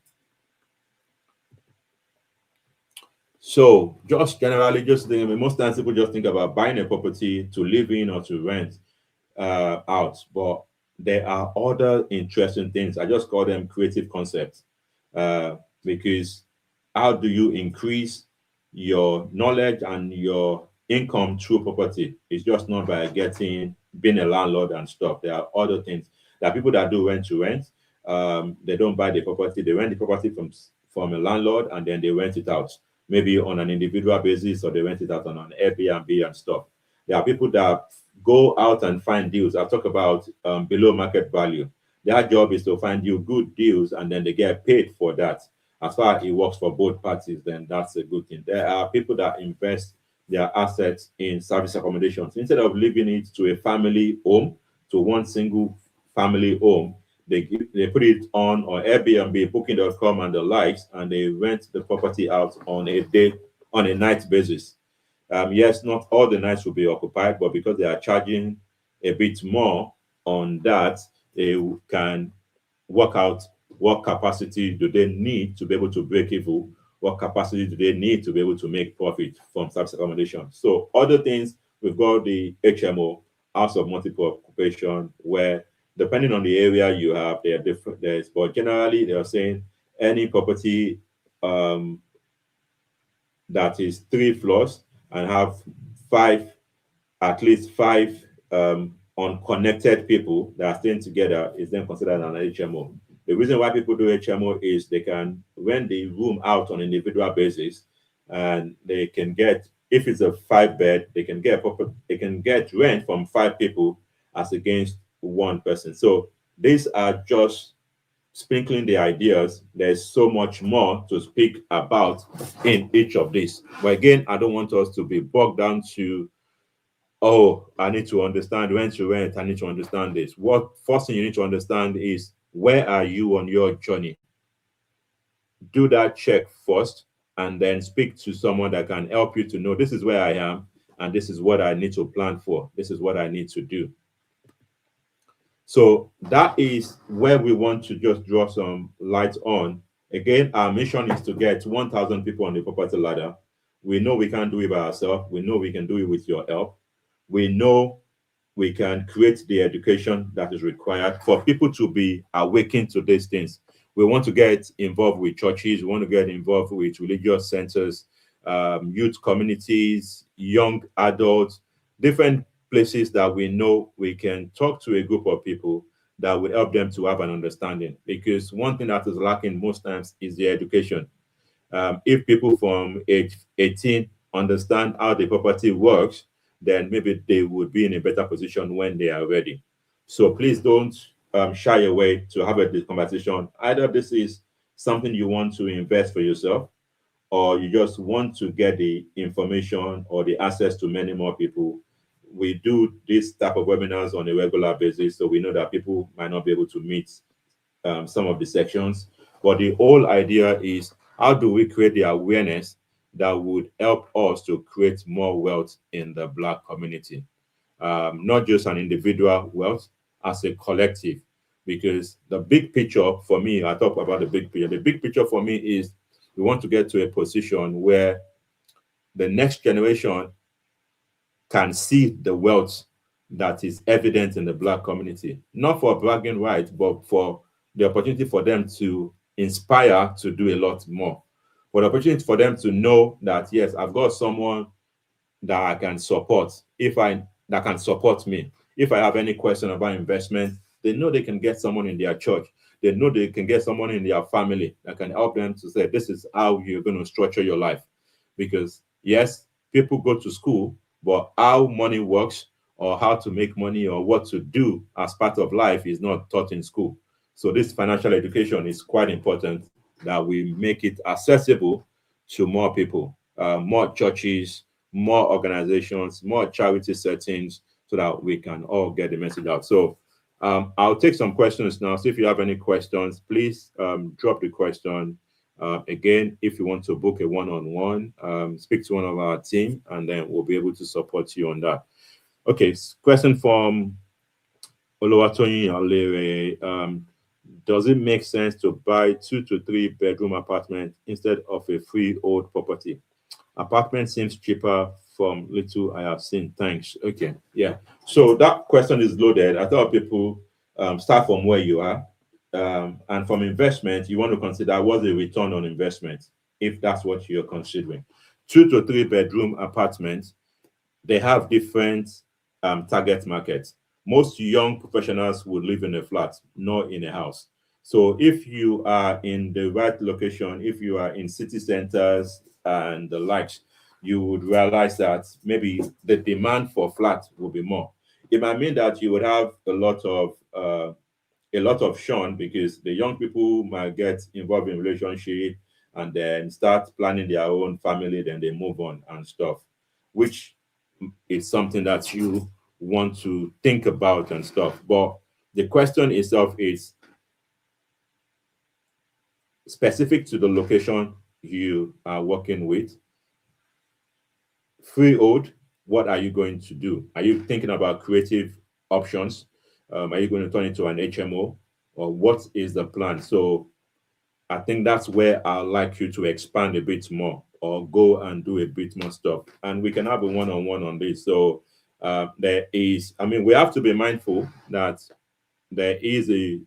So, just generally, just think, I mean, most times people just think about buying a property to live in or to rent out, but there are other interesting things. I just call them creative concepts, uh, because how do you increase your knowledge and your income through property? It's just not by getting being a landlord and stuff. There are other things. There are people that do rent to rent. They don't buy the property; they rent the property from a landlord and then they rent it out, maybe on an individual basis, or they rent it out on an Airbnb and stuff. There are people that go out and find deals. I'll talk about below market value. Their job is to find you good deals and then they get paid for that. As far as it works for both parties, then that's a good thing. There are people that invest their assets in service accommodations. Instead of leaving it to a family home, to one single family home, they put it on Airbnb, Booking.com, and the likes, and they rent the property out on a night basis. Yes, not all the nights will be occupied, but because they are charging a bit more on that, they can work out what capacity do they need to be able to break even, what capacity do they need to be able to make profit from service accommodation. So other things, we've got the HMO, house of multiple occupation, where depending on the area you have, there are different there's, but generally they are saying any property um, that is 3 floors and have five, at least five unconnected people that are staying together is then considered an HMO. The reason why people do HMO is they can rent the room out on an individual basis, and they can get, if it's a 5 bed, they can get rent from 5 people as against one person. So these are just sprinkling the ideas. There's so much more to speak about in each of these. But again, I don't want us to be bogged down to, oh, I need to understand when to rent. I need to understand this. What first thing you need to understand is, where are you on your journey? Do that check first, and then speak to someone that can help you to know, this is where I am, and this is what I need to plan for. This is what I need to do. So that is where we want to just draw some light on. Again, our mission is to get 1,000 people on the property ladder. We know we can't do it by ourselves. We know we can do it with your help. We know we can create the education that is required for people to be awakened to these things. We want to get involved with churches. We want to get involved with religious centers, youth communities, young adults, different places that we know we can talk to a group of people that will help them to have an understanding. Because one thing that is lacking most times is the education. If people from age 18 understand how the property works, then maybe they would be in a better position when they are ready. So please don't shy away to have a conversation. Either this is something you want to invest for yourself, or you just want to get the information or the access to many more people. We do this type of webinars on a regular basis, so we know that people might not be able to meet some of the sections. But the whole idea is, how do we create the awareness that would help us to create more wealth in the Black community? Not just an individual wealth, as a collective. Because the big picture for me, I talk about the big picture. The big picture for me is, we want to get to a position where the next generation can see the wealth that is evident in the Black community, not for bragging rights, but for the opportunity for them to inspire to do a lot more, for the opportunity for them to know that, yes, I've got someone that I can support, that can support me. If I have any question about investment, they know they can get someone in their church. They know they can get someone in their family that can help them to say, this is how you're going to structure your life. Because yes, people go to school, but how money works, or how to make money or what to do as part of life is not taught in school. So this financial education is quite important that we make it accessible to more people, more churches, more organizations, more charity settings, so that we can all get the message out. So I'll take some questions now. So if you have any questions, please drop the question. Again, if you want to book a one-on-one, speak to one of our team, and then we'll be able to support you on that. Okay, question from Oluwatoyin Alere. Does it make sense to buy 2 to 3 bedroom apartment instead of a freehold property? Apartment seems cheaper from little I have seen. Thanks. Okay, yeah. So that question is loaded. I thought people start from where you are, and from investment, you want to consider what's the return on investment if that's what you're considering. 2 to 3 bedroom apartments, they have different target markets. Most young professionals would live in a flat, not in a house. So if you are in the right location, if you are in city centers and the likes, you would realize that maybe the demand for flats will be more. It might mean that you would have a lot of shun because the young people might get involved in relationship and then start planning their own family, then they move on and stuff, which is something that you want to think about and stuff. But the question itself is specific to the location you are working with. Freehold, what are you going to do? Are you thinking about creative options? Are you going to turn into an HMO? Or what is the plan? So I think that's where I'd like you to expand a bit more or go and do a bit more stuff. And we can have a one-on-one on this. So there is, I mean, we have to be mindful that there is a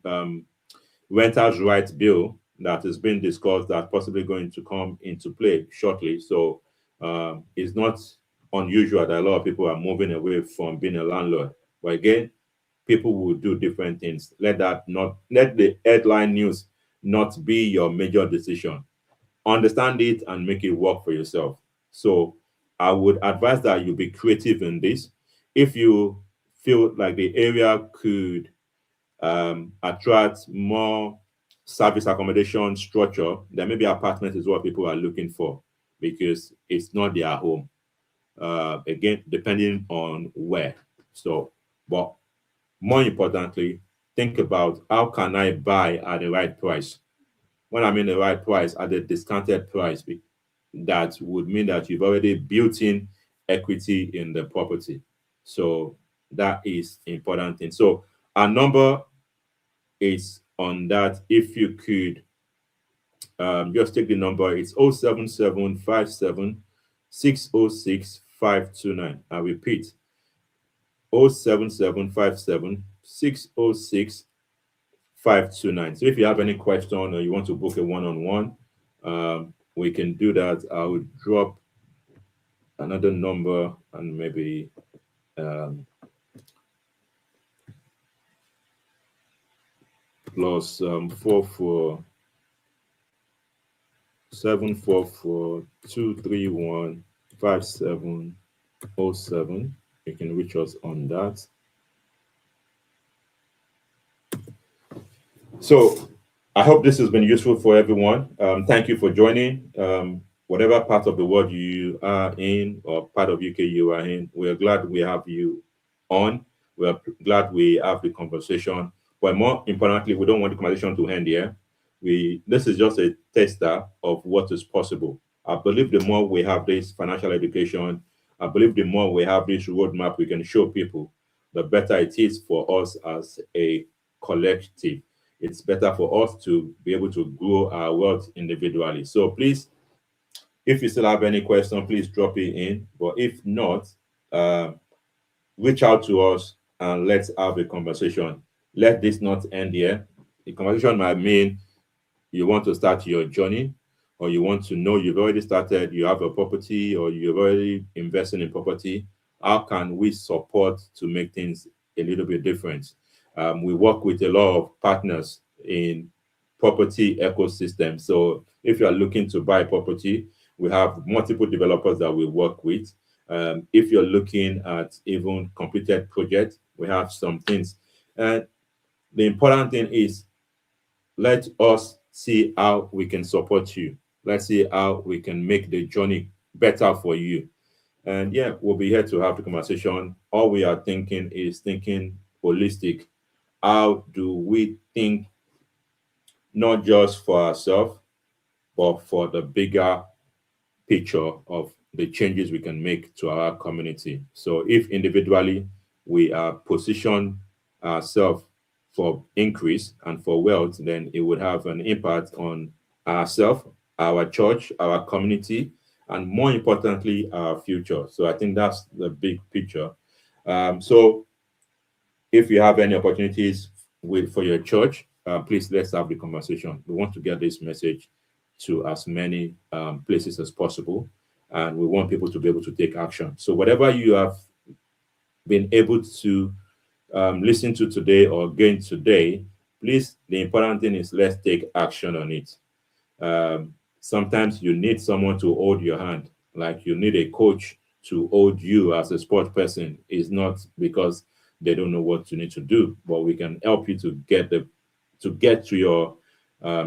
renters' rights bill that is being discussed that possibly going to come into play shortly. So it's not unusual that a lot of people are moving away from being a landlord. But again, people will do different things. Let the headline news not be your major decision. Understand it and make it work for yourself. So I would advise that you be creative in this. If you feel like the area could attract more service accommodation structure, then maybe apartment is what people are looking for because it's not their home. Again, depending on where. So, but more importantly, think about how can I buy at the right price? When I mean the right price, at the discounted price, that would mean that you've already built in equity in the property. So that is important thing. So our number is on that. If you could just take the number, it's 07757 606 529. I repeat, 07757 606 529. So if you have any question or you want to book a one-on-one, we can do that. I will drop another number and maybe plus 44744 231 5707. You can reach us on that. So I hope this has been useful for everyone. Thank you for joining. Whatever part of the world you are in or part of UK you are in, we're glad we have you on. We're glad we have the conversation. But more importantly, we don't want the conversation to end here. This is just a tester of what is possible. I believe the more we have this financial education, I believe the more we have this roadmap we can show people, the better it is for us as a collective. It's better for us to be able to grow our wealth individually. So please, if you still have any question, please drop it in. But if not, reach out to us and let's have a conversation. Let this not end here. The conversation might mean you want to start your journey, or you want to know you've already started, you have a property, or you've already invested in property. How can we support to make things a little bit different? We work with a lot of partners in property ecosystem. So if you are looking to buy property, we have multiple developers that we work with. If you're looking at even completed projects, we have some things. And the important thing is, let us see how we can support you. Let's see how we can make the journey better for you. And yeah, we'll be here to have the conversation. All we are thinking is thinking holistic. How do we think not just for ourselves, but for the bigger picture of the changes we can make to our community? So if individually we are positioned ourselves for increase and for wealth, then it would have an impact on ourselves, our church, our community, and more importantly, our future. So I think that's the big picture. So if you have any opportunities for your church, please let's have the conversation. We want to get this message to as many places as possible, and we want people to be able to take action. So whatever you have been able to listen to today or gain today, please, the important thing is let's take action on it. Sometimes you need someone to hold your hand, like you need a coach to hold you as a sport person. It's not because they don't know what you need to do, but we can help you to get to your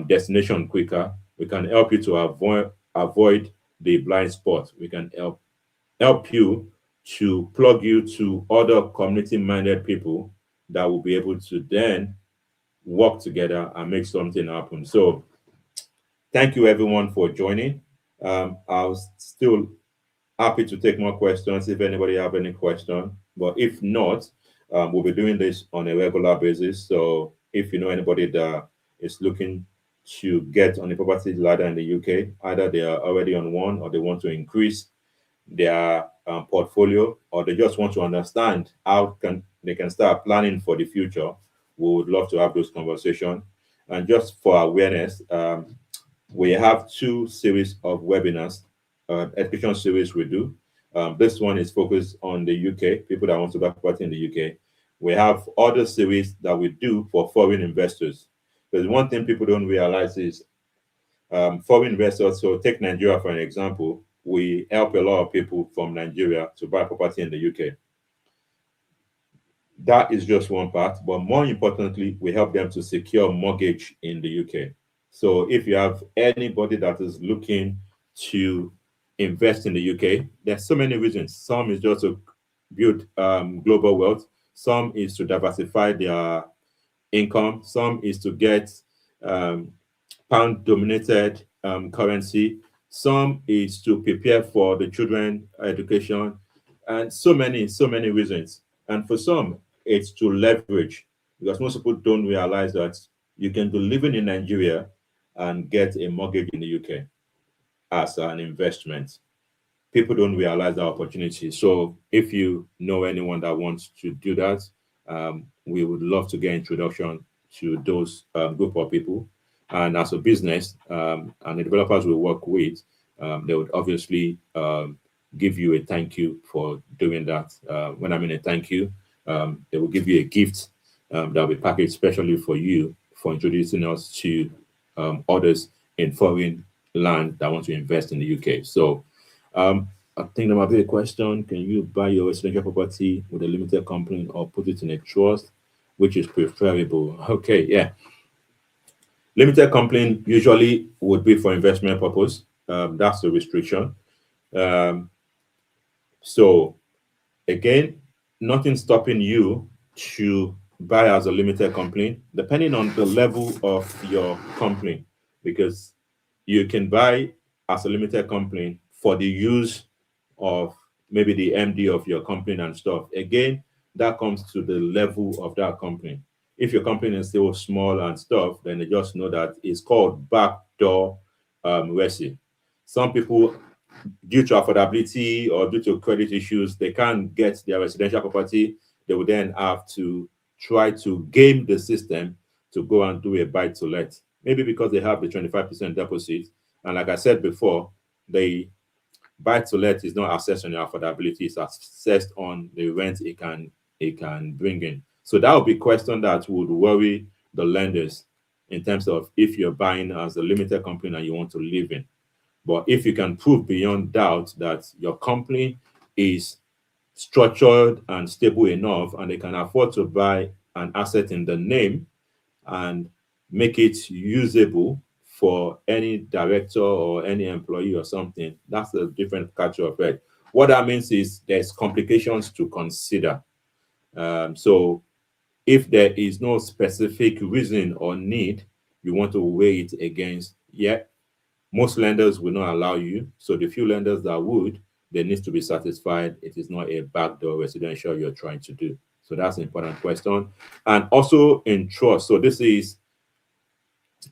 destination quicker. We can help you to avoid the blind spot. We can help you to plug you to other community minded people that will be able to then work together and make something happen. So thank you everyone for joining. I was still happy to take more questions if anybody have any question. But if not, we'll be doing this on a regular basis. So if you know anybody that is looking to get on the property ladder in the UK, either they are already on one or they want to increase their portfolio, or they just want to understand how can they can start planning for the future, we would love to have those conversations. And just for awareness, we have two series of webinars, education series we do. This one is focused on the UK, people that want to buy property in the UK. We have other series that we do for foreign investors. Because one thing people don't realize is foreign investors. So take Nigeria for an example. We help a lot of people from Nigeria to buy property in the UK. That is just one part, but more importantly, we help them to secure mortgage in the UK. So if you have anybody that is looking to invest in the UK, there's so many reasons. Some is just to build global wealth. Some is to diversify their income. Some is to get pound-dominated currency. Some is to prepare for the children education, and so many reasons. And for some, it's to leverage, because most people don't realize that you can be living in Nigeria and get a mortgage in the UK as an investment. People don't realize that opportunity. So if you know anyone that wants to do that, we would love to get introduction to those group of people. And as a business, and the developers we work with, they would obviously give you a thank you for doing that. When I mean a thank you, they will give you a gift that will be packaged specially for you for introducing us to others in foreign land that want to invest in the UK. So I think there might be a question. Can you buy your residential property with a limited company or put it in a trust? Which is preferable? Okay, yeah. Limited company usually would be for investment purpose. That's the restriction. So again, nothing stopping you to buy as a limited company, depending on the level of your company, because you can buy as a limited company for the use of maybe the MD of your company and stuff. Again, that comes to the level of that company. If your company is still small and stuff, then they just know that it's called backdoor resi. Some people, due to affordability or due to credit issues, they can't get their residential property. They would then have to try to game the system to go and do a buy to let. Maybe because they have the 25% deposit. And like I said before, the buy to let is not assessed on your affordability, it's assessed on the rent it can bring in. So that would be a question that would worry the lenders in terms of if you're buying as a limited company and you want to live in. But if you can prove beyond doubt that your company is structured and stable enough, and they can afford to buy an asset in the name and make it usable for any director or any employee or something, that's a different culture of it. What that means is there's complications to consider. So if there is no specific reason or need, you want to weigh it against, yeah, most lenders will not allow you. So the few lenders that would, they need to be satisfied it is not a backdoor residential you're trying to do. So that's an important question. And also in trust. So this is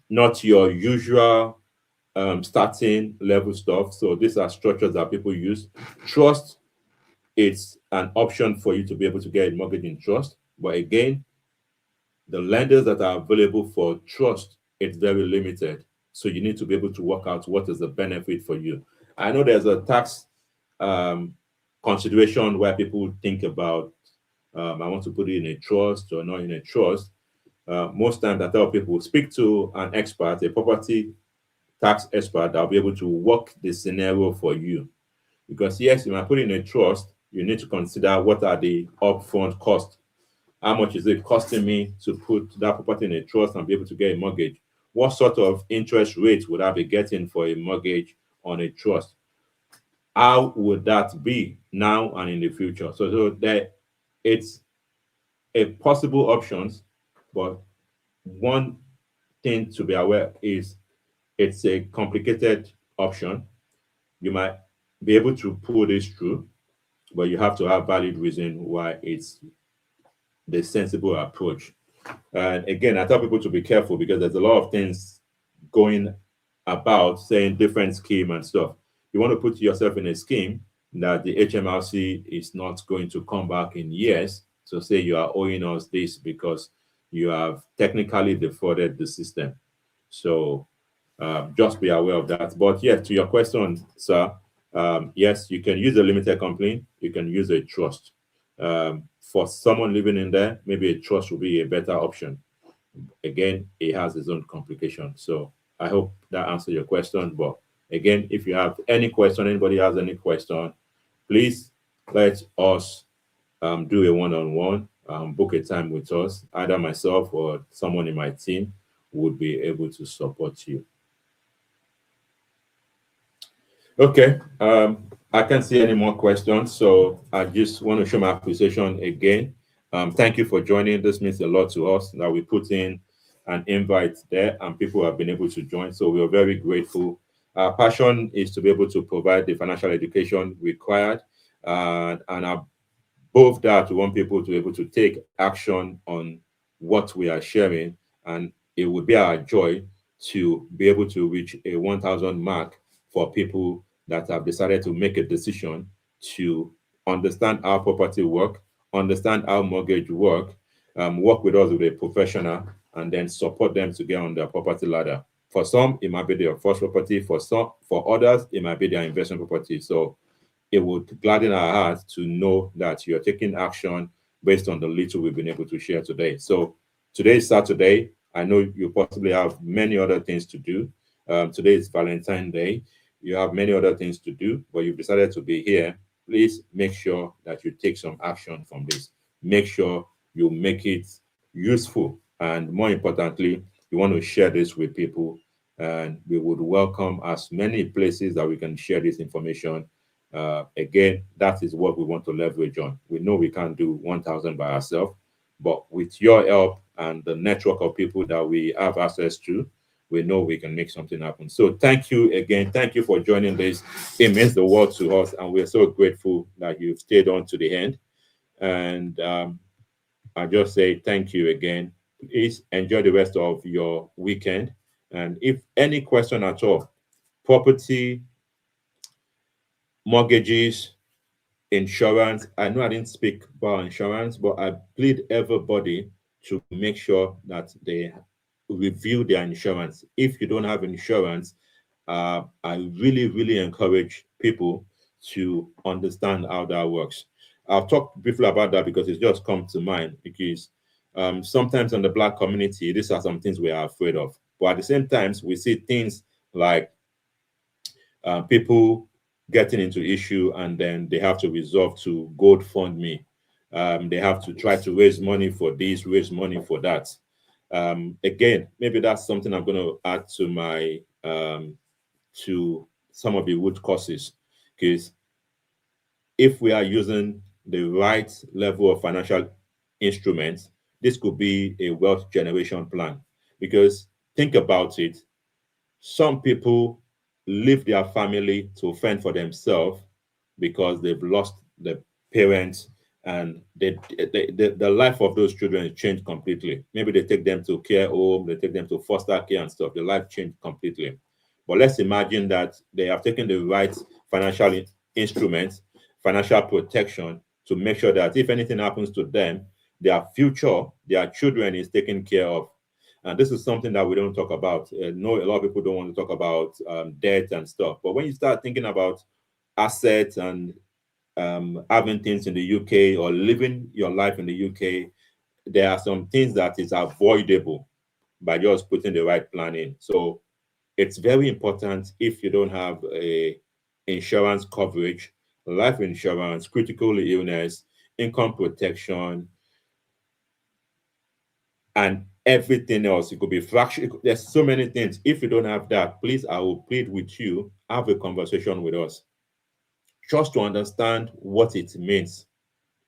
not your usual starting level stuff. So these are structures that people use. Trust, it's an option for you to be able to get a mortgage in trust. But again, the lenders that are available for trust, it's very limited. So you need to be able to work out what is the benefit for you. I know there's a tax um, consideration where people think about, I want to put it in a trust or not in a trust. Most times I tell people, speak to an expert, a property tax expert that will be able to work the scenario for you. Because yes, you might put in a trust, you need to consider what are the upfront costs. How much is it costing me to put that property in a trust and be able to get a mortgage? What sort of interest rate would I be getting for a mortgage on a trust? How would that be now and in the future? So there, it's a possible options, but one thing to be aware is it's a complicated option. You might be able to pull this through, but you have to have valid reason why it's the sensible approach. And again, I tell people to be careful because there's a lot of things going about saying different scheme and stuff. You want to put yourself in a scheme that the HMRC is not going to come back in years to say you are owing us this because you have technically defrauded the system. So just be aware of that. But yeah, to your question, sir, yes, you can use a limited company, you can use a trust. For someone living in there, maybe a trust will be a better option. Again, it has its own complications. So I hope that answers your question. But again, if you have any question, anybody has any question, please let us do a one-on-one, book a time with us. Either myself or someone in my team would be able to support you. Okay, I can't see any more questions, so I just want to show my appreciation again. Thank you for joining. This means a lot to us that we put in an invite there and people have been able to join. So we are very grateful. Our passion is to be able to provide the financial education required, and above that, we want people to be able to take action on what we are sharing, and it would be our joy to be able to reach a 1,000 mark for people that have decided to make a decision to understand how property work, understand how mortgage work with us with a professional, and then support them to get on their property ladder. For some, it might be their first property. For others, it might be their investment property. So it would gladden our hearts to know that you're taking action based on the little we've been able to share today. So today is Saturday. I know you possibly have many other things to do. Today is Valentine's Day. You have many other things to do, but you've decided to be here. Please make sure that you take some action from this. Make sure you make it useful. And more importantly, you want to share this with people. And we would welcome as many places that we can share this information. Again, that is what we want to leverage on. We know we can't do 1,000 by ourselves, but with your help and the network of people that we have access to, we know we can make something happen. So thank you again. Thank you for joining this. It means the world to us, and we're so grateful that you've stayed on to the end. And I just say thank you again. Please enjoy the rest of your weekend. And if any question at all, property, mortgages, insurance. I know I didn't speak about insurance, but I plead everybody to make sure that they review their insurance. If you don't have insurance, I really, really encourage people to understand how that works. I'll talk briefly about that because it's just come to mind. Because sometimes in the Black community, these are some things we are afraid of. But at the same time, we see things like people getting into issue, and then they have to resort to GoFundMe. They have to try to raise money for this, raise money for that. Again, maybe that's something I'm going to add to my to some of the root causes, because if we are using the right level of financial instruments, this could be a wealth generation plan. Because think about it, some people leave their family to fend for themselves because they've lost the parents, and the life of those children is changed completely. Maybe they take them to care home, they take them to foster care and stuff. Their life changed completely. But let's imagine that they have taken the right financial instruments, financial protection, to make sure that if anything happens to them, their future, their children is taken care of. And this is something that we don't talk about. No, a lot of people don't want to talk about debt and stuff. But when you start thinking about assets and having things in the UK or living your life in the UK, there are some things that is avoidable by just putting the right plan in. So it's very important, if you don't have a insurance coverage, life insurance, critical illness, income protection, and everything else. It could be fraction. There's so many things. If you don't have that, please, I will plead with you, have a conversation with us just to understand what it means,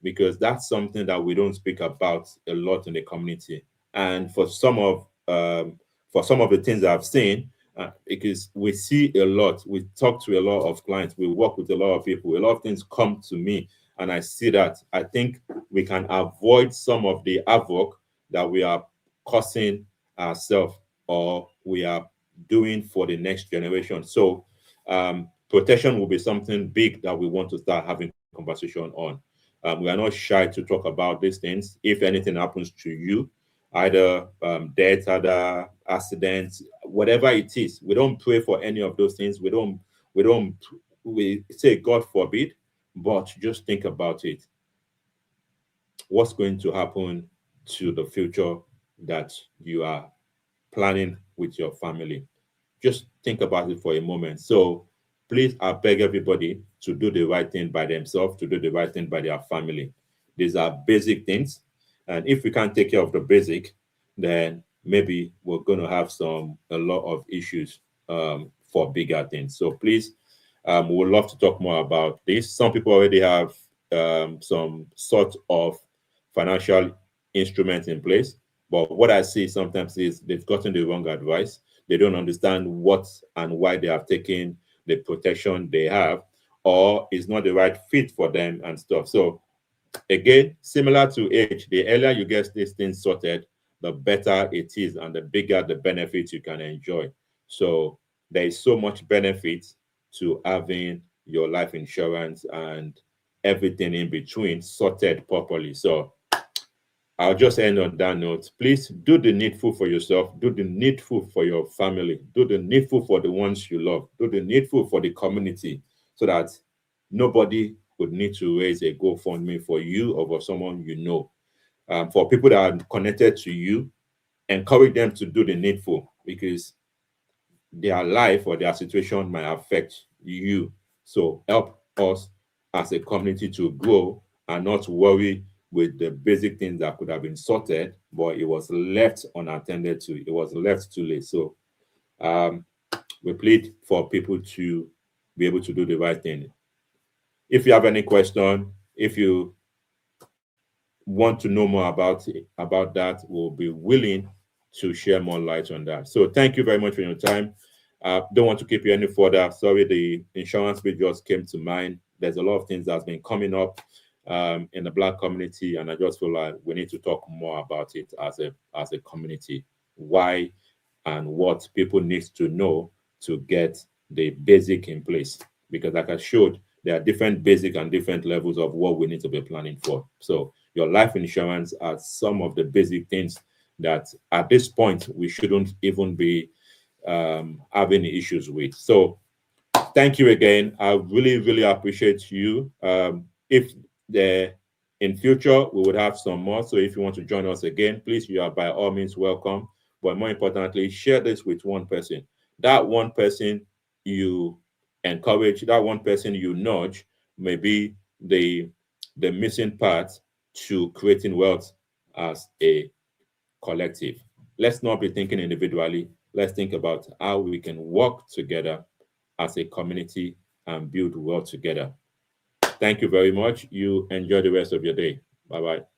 because that's something that we don't speak about a lot in the community. And for some of the things I've seen, because we see a lot, we talk to a lot of clients, we work with a lot of people, a lot of things come to me, and I see that. I think we can avoid some of the havoc that we are causing ourselves, or we are doing for the next generation. So protection will be something big that we want to start having conversation on. We are not shy to talk about these things. If anything happens to you, either death, either accidents, whatever it is, we don't pray for any of those things. We say God forbid, but just think about it. What's going to happen to the future that you are planning with your family? Just think about it for a moment. So please, I beg everybody to do the right thing by themselves, to do the right thing by their family. These are basic things. And if we can't take care of the basic, then maybe we're going to have a lot of issues for bigger things. So please, we would love to talk more about this. Some people already have some sort of financial instruments in place. But what I see sometimes is they've gotten the wrong advice. They don't understand what and why they have taken the protection they have, or it's not the right fit for them and stuff. So again, similar to age, the earlier you get these things sorted, the better it is and the bigger the benefits you can enjoy. So there is so much benefit to having your life insurance and everything in between sorted properly. So I'll just end on that note. Please do the needful for yourself, do the needful for your family, do the needful for the ones you love, do the needful for the community, so that nobody would need to raise a GoFundMe for you or for someone you know. For people that are connected to you, encourage them to do the needful, because their life or their situation might affect you. So help us as a community to grow and not worry with the basic things that could have been sorted, but it was left unattended to. It was left too late. So we plead for people to be able to do the right thing. If you have any question, if you want to know more about that, we'll be willing to share more light on that. So thank you very much for your time. Don't want to keep you any further. Sorry, the insurance bill just came to mind. There's a lot of things that's been coming up in the Black community, and I just feel like we need to talk more about it as a community. Why and what people need to know to get the basic in place. Because like I showed, there are different basic and different levels of what we need to be planning for. So your life insurance are some of the basic things that at this point we shouldn't even be having issues with. So thank you again. I really, really appreciate you. If the in future we would have some more. So if you want to join us again, please, you are by all means welcome. But more importantly, share this with one person. That one person you encourage that one person you nudge, maybe the missing part to creating wealth as a collective. Let's not be thinking individually. Let's think about how we can work together as a community and build wealth together. Thank you very much. You enjoy the rest of your day. Bye bye.